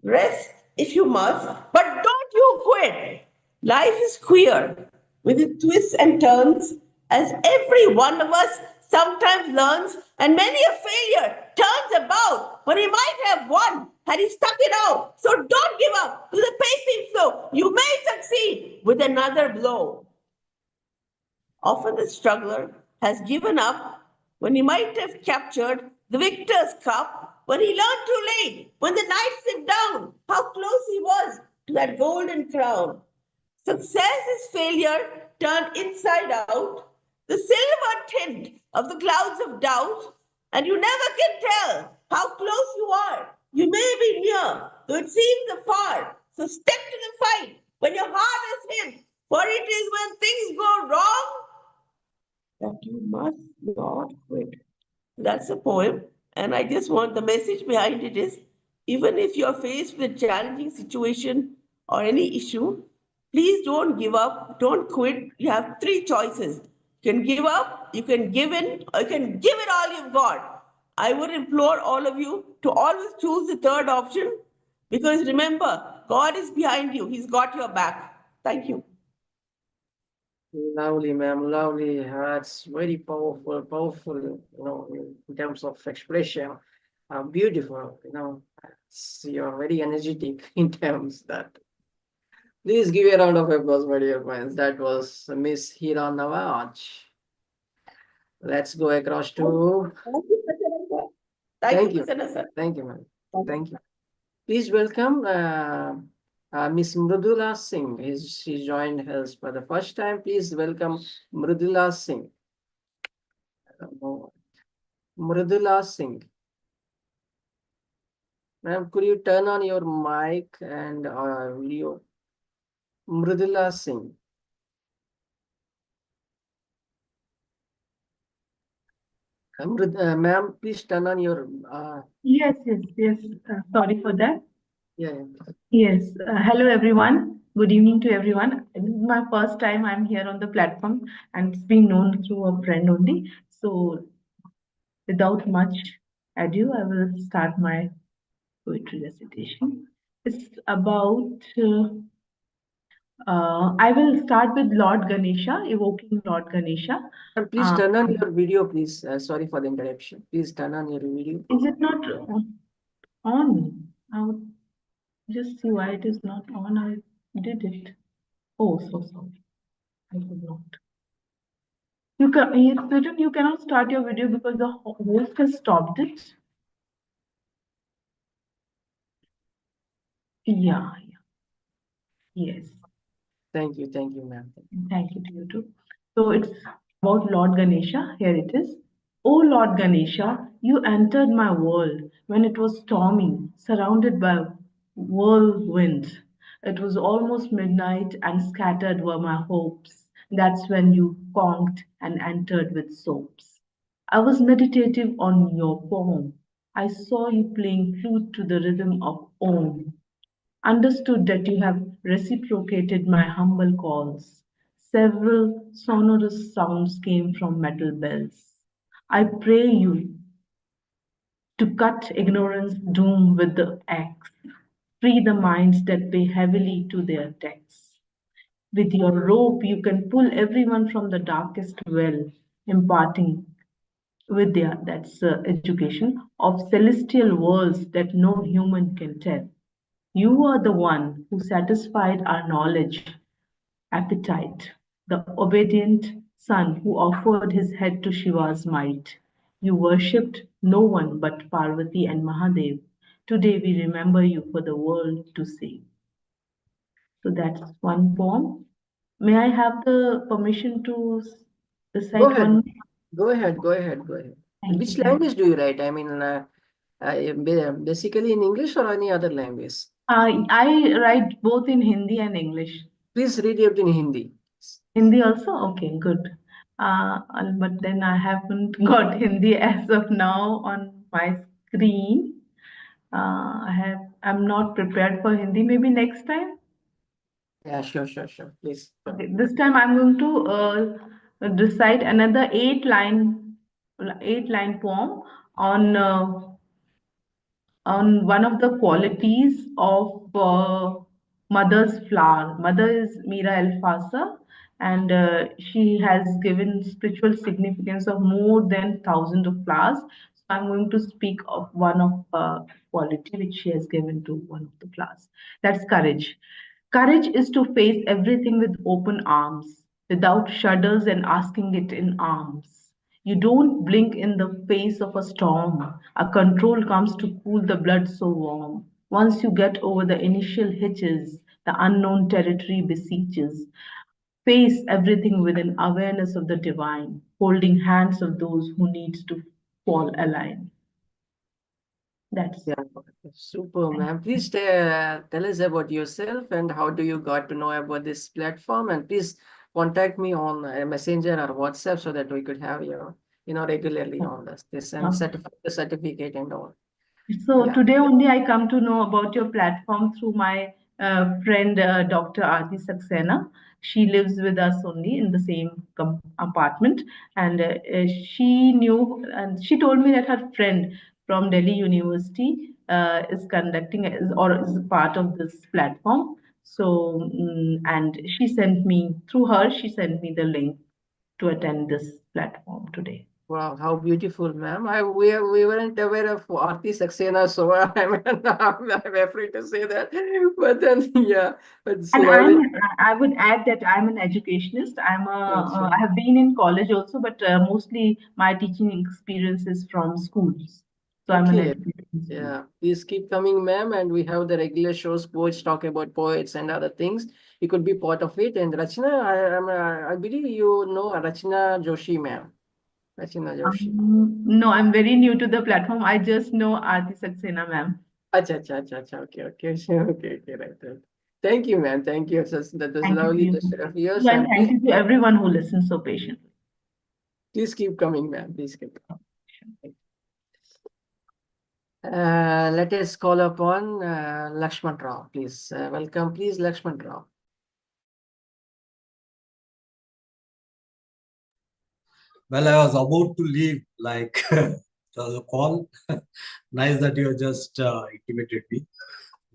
rest if you must, but don't you quit. Life is queer with its twists and turns, as every one of us sometimes learns, and many a failure turns about when he might have won had he stuck it out. So don't give up to the pacing flow. You may succeed with another blow. Often the struggler has given up when he might have captured the victor's cup, when he learned too late, when the night slipped down, how close he was to that golden crown. Success is failure turned inside out, the silver tint of the clouds of doubt, and you never can tell how close you are. You may be near, though it seems afar. So step to the fight when your heart is hid, for it is when things go wrong that you must not quit. That's a poem, and I just want the message behind it is even if you're faced with a challenging situation or any issue, please don't give up, don't quit. You have three choices. You can give up, you can give in, or you can give it all you've got. I would implore all of you to always choose the third option because remember, God is behind you, He's got your back. Thank you. Lovely, ma'am. Lovely. That's very powerful, powerful, in terms of expression. Beautiful, you're very energetic in terms that. Please give a round of applause, my dear friends. That was Miss Heera Nawaz. Let's go across to. Thank you. Thank you, ma'am. Thank you. Please welcome Miss Mridula Singh. She joined us for the first time. Please welcome Mridula Singh. Mridula Singh. Ma'am, could you turn on your mic and video? Mridula Singh. Ma'am, please turn on your. Yes. Sorry for that. Yeah. Yes. Hello, everyone. Good evening to everyone. This is my first time I'm here on the platform, and it's been known through a friend only. So, without much ado, I will start my poetry recitation. It's about. I will start with Lord Ganesha, evoking Lord Ganesha. Please turn on your video, please. Sorry for the interruption. Please turn on your video. Is it not on? I would just see why it is not on. I did it. Oh, so sorry. I could not. You can. It's written you cannot start your video because the host has stopped it. Yeah. Yes. Thank you, ma'am. Thank you to you too. So it's about Lord Ganesha. Here it is. O Lord Ganesha, you entered my world when it was stormy, surrounded by whirlwind. It was almost midnight and scattered were my hopes. That's when you conked and entered with soaps. I was meditative on your form. I saw you playing flute to the rhythm of Om. Understood that you have reciprocated my humble calls. Several sonorous sounds came from metal bells. I pray you to cut ignorance doom with the axe, free the minds that pay heavily to their texts. With your rope, you can pull everyone from the darkest well, imparting Vidya, that's education, of celestial worlds that no human can tell. You are the one who satisfied our knowledge appetite, the obedient son who offered his head to Shiva's might. You worshipped no one but Parvati and Mahadev. Today we remember you for the world to see. So that's one poem. May I have the permission to recite one? Go ahead. Which language do you write? I mean, basically in English or any other language? I write both in Hindi and English. Please read it in Hindi. Hindi also? Okay, good. But then I haven't got Hindi as of now on my screen. I'm not prepared for Hindi. Maybe next time. Yeah, sure. Please. Okay, this time I'm going to recite another eight line poem on one of the qualities of mother's flower. Mother is Mira Alfasa, and she has given spiritual significance of more than thousands of flowers. So I'm going to speak of one of quality which she has given to one of the flowers. That's courage. Courage is to face everything with open arms, without shudders and asking it in arms. You don't blink in the face of a storm. A control comes to cool the blood so warm. Once you get over the initial hitches, the unknown territory beseeches. Face everything with an awareness of the divine, holding hands of those who need to fall align. That's Yeah, super, ma'am. Please tell us about yourself and how do you got to know about this platform, and please contact me on Messenger or WhatsApp so that we could have regularly on this and the certificate and all. So Yeah. today only I come to know about your platform through my friend Dr. Aarti Saxena. She lives with us only in the same apartment, and she knew and she told me that her friend from Delhi University is conducting or is a part of this platform. So and she sent me through her. She sent me the link to attend this platform today. Wow, how beautiful, ma'am. We weren't aware of Aarti Saxena, so I'm afraid to say that. But then, yeah, but And slowly. I would add that I'm an educationist. Sure. I have been in college also, but mostly my teaching experience is from schools. So I'm an Okay. educationist. Yeah, please keep coming, ma'am. And we have the regular shows, poets talk about poets and other things. You could be part of it. And Rachna, I believe you know Rachna Joshi, ma'am. Rachna Joshi. No, I'm very new to the platform. I just know Aarti Saxena, ma'am. Acha. Okay, right. Thank you, ma'am. Thank you. That was Thank you to lovely you. to share of yours. And And thank you to everyone who listens so patiently. please keep coming, ma'am. Please keep coming. Let us call upon Laxman Rao, please. Welcome, please, Laxman Rao. Well, I was about to leave, like, the call. Nice that you just intimated me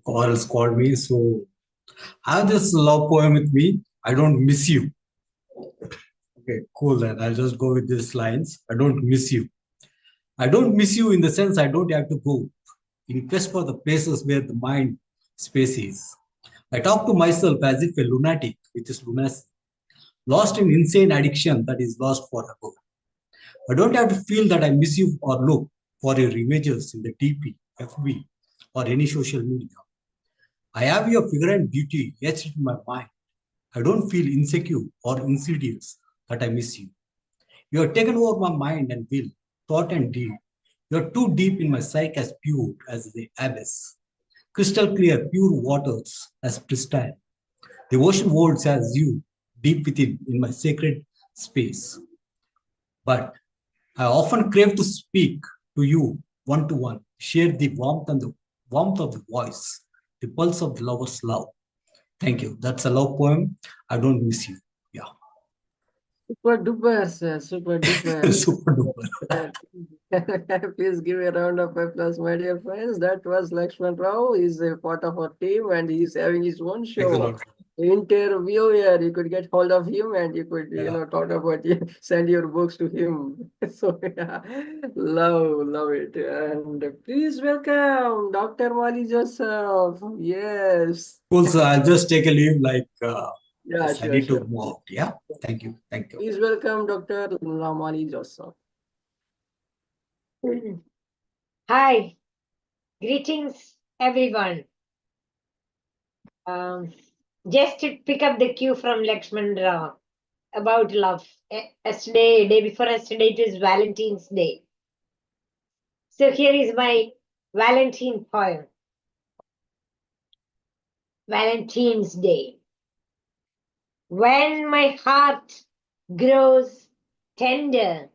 or else called me. So I have this love poem with me. I don't miss you. Okay, cool. Then I'll just go with these lines. I don't miss you. I don't miss you in the sense I don't have to go in quest for the places where the mind space is. I talk to myself as if a lunatic, which is lunacy, lost in insane addiction that is lost forever. I don't have to feel that I miss you or look for your images in the TP, FB, or any social media. I have your figure and beauty etched in my mind. I don't feel insecure or insidious that I miss you. You have taken over my mind and will, thought and deed. You are too deep in my psyche, as pure as the abyss. Crystal clear, pure waters as pristine. The ocean holds as you, deep within in my sacred space. But I often crave to speak to you one to one, share the warmth of the voice, the pulse of the lover's love. Thank you. That's a love poem. I don't miss you. Yeah. Super duper, sir. Super duper. Super duper. Please give a round of applause, my dear friends. That was Laxman Rao. He's a part of our team and he's having his own show. Interviewer, you could get hold of him and you could, talk about it, send your books to him. So, yeah, love it. And please welcome Dr. Mali Joseph. Yes. Cool. So I'll just take a leave. Like, Yeah, I need to move out. Yeah. Thank you. Thank you. Please welcome Dr. Mali Joseph. Hi, greetings everyone. Just to pick up the cue from Laxman Rao about love. Yesterday, day before yesterday, it was Valentine's Day. So here is my Valentine poem. Valentine's Day. When my heart grows tender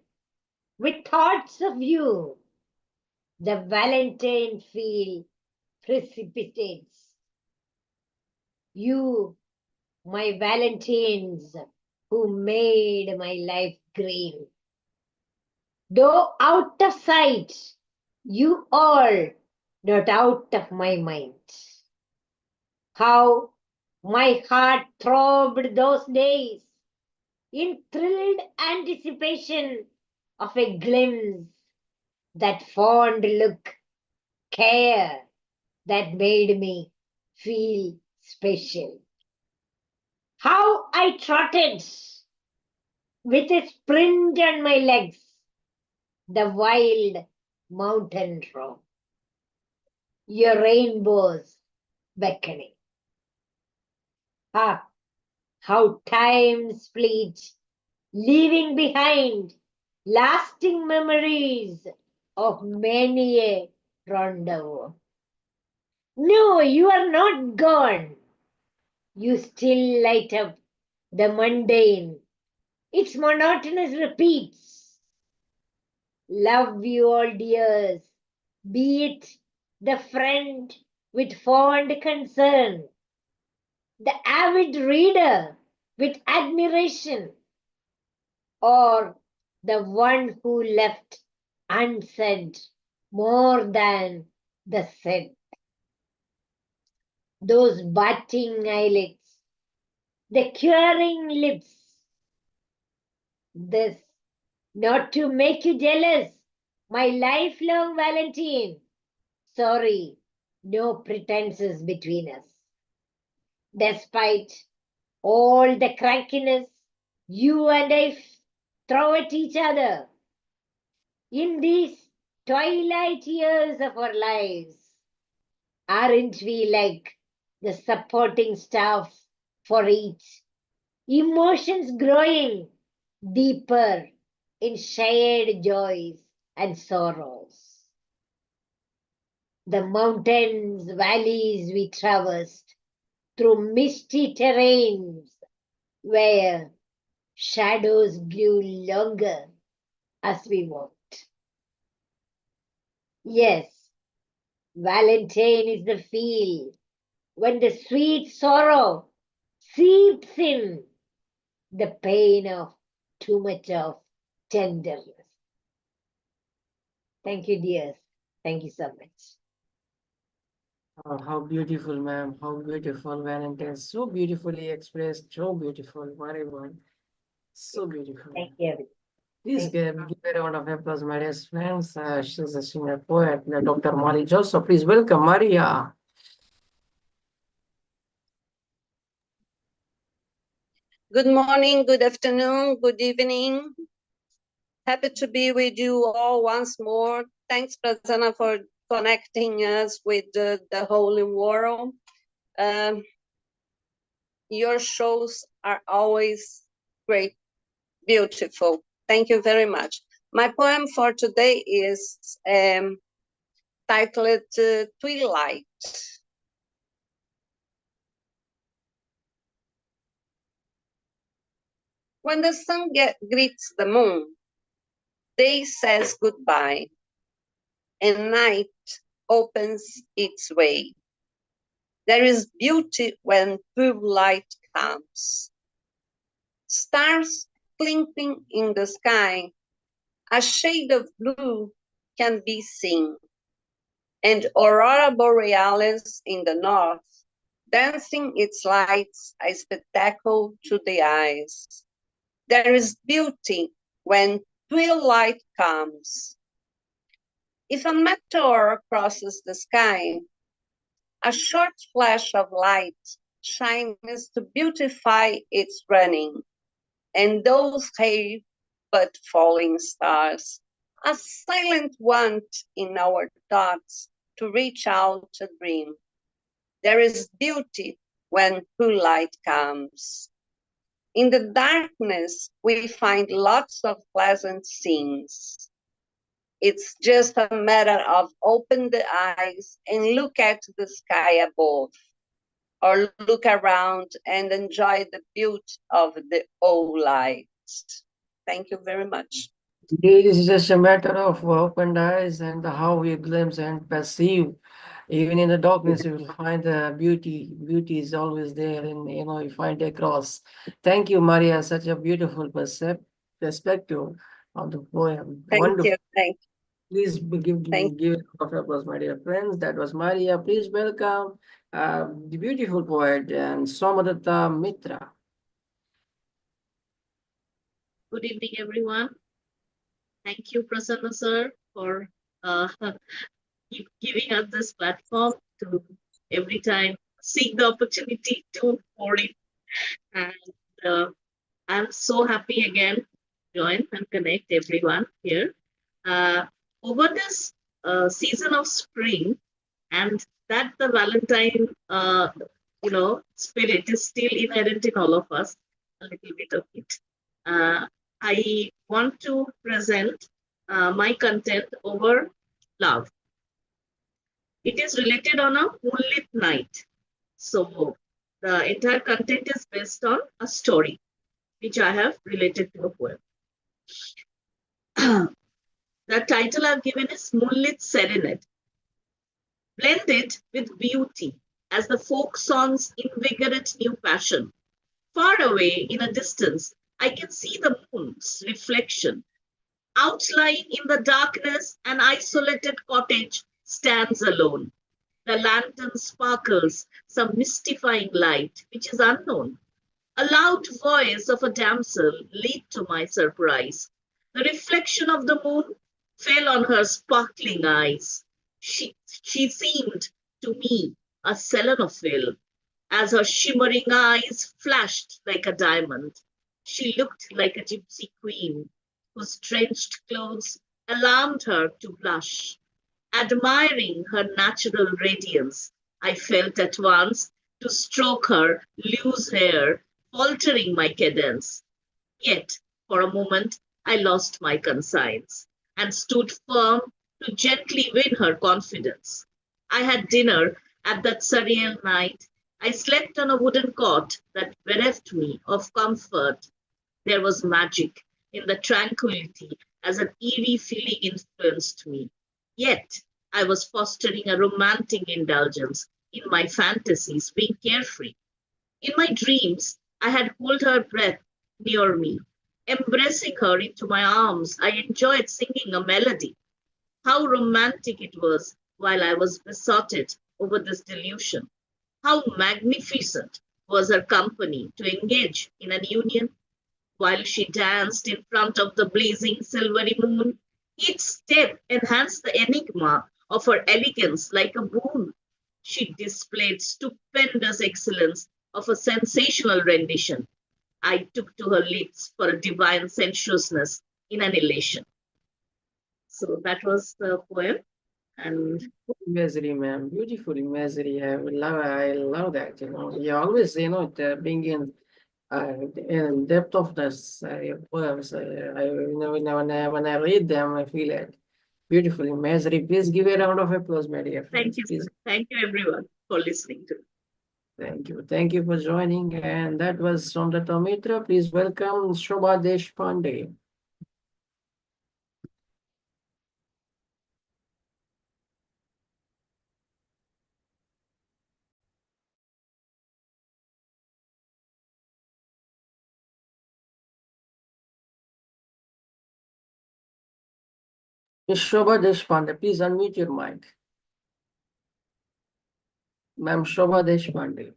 with thoughts of you, the Valentine feel precipitates. You, my Valentines, who made my life green. Though out of sight, you all not out of my mind. How my heart throbbed those days in thrilled anticipation of a glimpse, that fond look, care that made me feel special. How I trotted with a sprint on my legs, the wild mountain road, your rainbows beckoning. Ah, how times fleet, leaving behind lasting memories of many a rendezvous. No, you are not gone. You still light up the mundane, its monotonous repeats. Love you all, dears, be it the friend with fond concern, the avid reader with admiration, or the one who left unsaid more than the said. Those batting eyelids, the curing lips, this not to make you jealous, my lifelong Valentine. Sorry, no pretenses between us. Despite all the crankiness you and I throw at each other in these twilight years of our lives, aren't we like the supporting staff for each? Emotions growing deeper in shared joys and sorrows. The mountains, valleys we traversed, through misty terrains where shadows grew longer as we walked. Yes, Valentine is the feel when the sweet sorrow seeps in, the pain of too much of tenderness. Thank you, dears. Thank you so much. Oh, how beautiful, ma'am. How beautiful, Valentine. So beautifully expressed. So beautiful. Very well. So beautiful. Thank you. Please give a round of applause, my dear friends. She's a singer poet, Dr. Mari Joseph. Please welcome Maria. Good morning, good afternoon, good evening. Happy to be with you all once more. Thanks, Prasanna, for connecting us with the whole world. Your shows are always great, beautiful. Thank you very much. My poem for today is titled Twilight. When the sun greets the moon, day says goodbye, and night opens its way. There is beauty when pure light comes. Stars twinkling in the sky, a shade of blue can be seen, and Aurora Borealis in the north, dancing its lights, a spectacle to the eyes. There is beauty when twilight comes. If a meteor crosses the sky, a short flash of light shines to beautify its running, and those hail but falling stars, a silent want in our thoughts to reach out a dream. There is beauty when true light comes. In the darkness, we find lots of pleasant scenes. It's just a matter of open the eyes and look at the sky above, or look around and enjoy the beauty of the all lights. Thank you very much. It is just a matter of opened eyes and how we glimpse and perceive. Even in the darkness, you will find the beauty. Beauty is always there, and you find across. Thank you, Maria. Such a beautiful perspective of the poem. Thank Wonderful. you. Please Thank give it a round of applause, my dear friends. That was Maria. Please welcome the beautiful poet and Somdatta Mitra. Good evening, everyone. Thank you, Prasanna sir, for giving us this platform to every time seek the opportunity to pour in. And I'm so happy again to join and connect everyone here. Over this season of spring, and that the Valentine, spirit is still inherent in all of us, a little bit of it. I want to present my content over love. It is related on a moonlit night. So the entire content is based on a story, which I have related to a poem. The title I've given is Moonlit Serenade. Blended with beauty as the folk songs invigorate new passion. Far away in a distance, I can see the moon's reflection. Outlying in the darkness, an isolated cottage stands alone. The lantern sparkles some mystifying light, which is unknown. A loud voice of a damsel lead to my surprise. The reflection of the moon fell on her sparkling eyes. She seemed to me a selenophile, as her shimmering eyes flashed like a diamond. She looked like a gypsy queen, whose drenched clothes alarmed her to blush. Admiring her natural radiance, I felt at once to stroke her loose hair, altering my cadence. Yet, for a moment, I lost my conscience and stood firm to gently win her confidence. I had dinner at that surreal night. I slept on a wooden cot that bereft me of comfort. There was magic in the tranquility as an eerie feeling influenced me. Yet, I was fostering a romantic indulgence in my fantasies, being carefree. In my dreams, I had held her breath near me. Embracing her into my arms, I enjoyed singing a melody. How romantic it was while I was besotted over this delusion. How magnificent was her company to engage in an union while she danced in front of the blazing silvery moon. Each step enhanced the enigma of her elegance like a boon. She displayed stupendous excellence of a sensational rendition. I took to her lips for a divine sensuousness in an elation. So that was the poem. And Imagery, ma'am, beautiful imagery. I love that. You always, bring in depth of this poems. When I read them, I feel it. Beautiful imagery. Please give a round of applause, my dear friends. thank you, Please. sir. Thank you, everyone, for listening to me. Thank you. Thank you for joining. And that was Somdatta Mitra. Please welcome Shobha Deshpande. Ms. Shobha Deshpande, please unmute your mic. Ma'am Shobha Deshpande.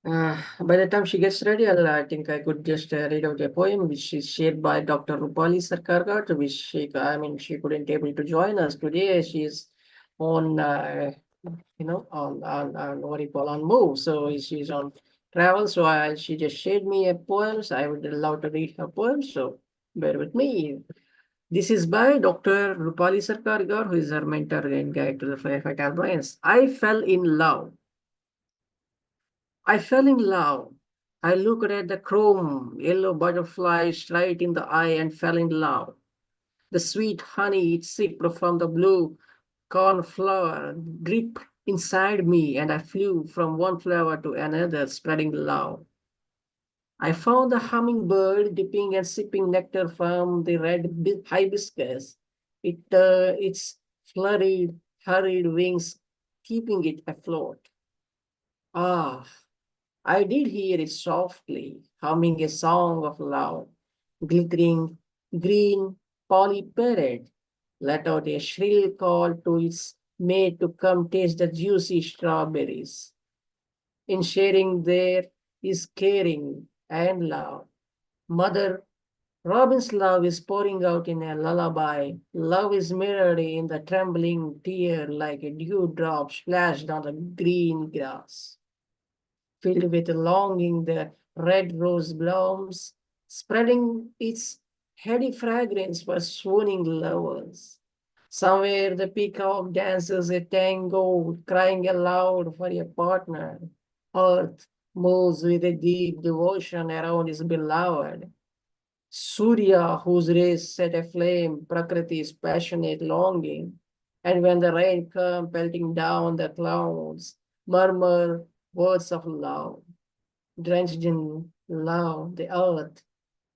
By the time she gets ready, I think I could just read out a poem which is shared by Dr. Roopali Sircar, to which she couldn't able to join us today. She's on, on what you call on move. So she's on travel. So she just shared me a poem. So I would love to read her poem. So bear with me. This is by Dr. Roopali Sircar, who is her mentor and guide to the Fatal Brains. I fell in love. I fell in love. I looked at the chrome yellow butterfly straight in the eye and fell in love. The sweet honey it sipped from the blue cornflower dripped inside me, and I flew from one flower to another, spreading love. I found the hummingbird dipping and sipping nectar from the red hibiscus. Its flurried, hurried wings keeping it afloat. Ah, I did hear it softly, humming a song of love. Glittering green polly parrot let out a shrill call to its mate to come taste the juicy strawberries. In sharing there is caring and love. Mother Robin's love is pouring out in a lullaby. Love is mirrored in the trembling tear like a dewdrop splashed on the green grass. Filled with longing, the red rose blooms, spreading its heady fragrance for swooning lovers. Somewhere the peacock dances a tango, crying aloud for a partner. Earth moves with a deep devotion around his beloved. Surya, whose rays set aflame Prakriti's passionate longing. And when the rain comes pelting down the clouds, murmur words of love. Drenched in love, the earth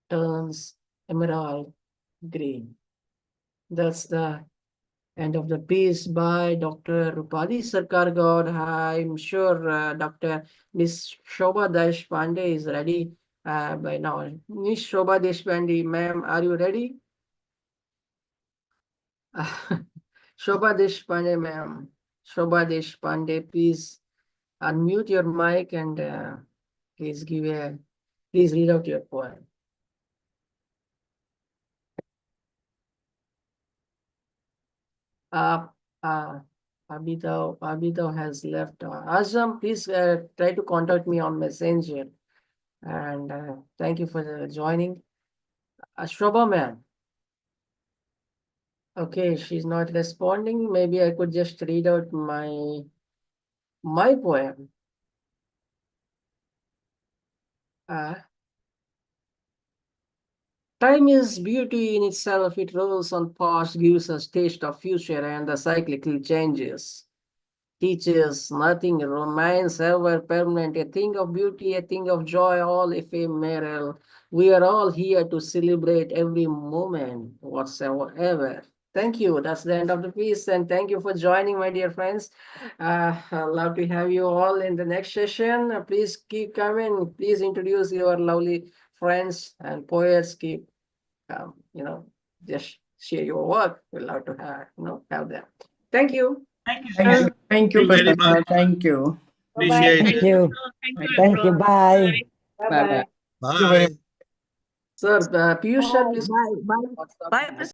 turns emerald green. That's the end of the piece by Dr. Roopali. Sircar Gaur. I'm sure Dr. Miss Shobha Deshpande is ready by now. Miss Shobha Deshpande, ma'am, are you ready? Shobha Deshpande, ma'am. Shobha Deshpande, please unmute your mic and please read out your poem. Abhitav has left. Azam, please try to contact me on Messenger. And thank you for joining. Shobha ma'am. Okay, she's not responding. Maybe I could just read out my poem. Time is beauty in itself. It rolls on past, gives us taste of future and the cyclical changes. Teaches nothing remains ever permanent. A thing of beauty, a thing of joy, all ephemeral. We are all here to celebrate every moment, whatsoever. Thank you. That's the end of the piece. And thank you for joining, my dear friends. I'd love to have you all in the next session. Please keep coming. Please introduce your lovely friends and poets. Keep, just share your work. We'd love to have them. Thank you. Thank you, Thank sir. you. Thank you, very Prasanna. much. Thank you. Appreciate Thank it. you. Thank you. Bye. Bye-bye. Thank you very much. Bye. Sir, Piyush sir, please. Bye. Bye. Bye.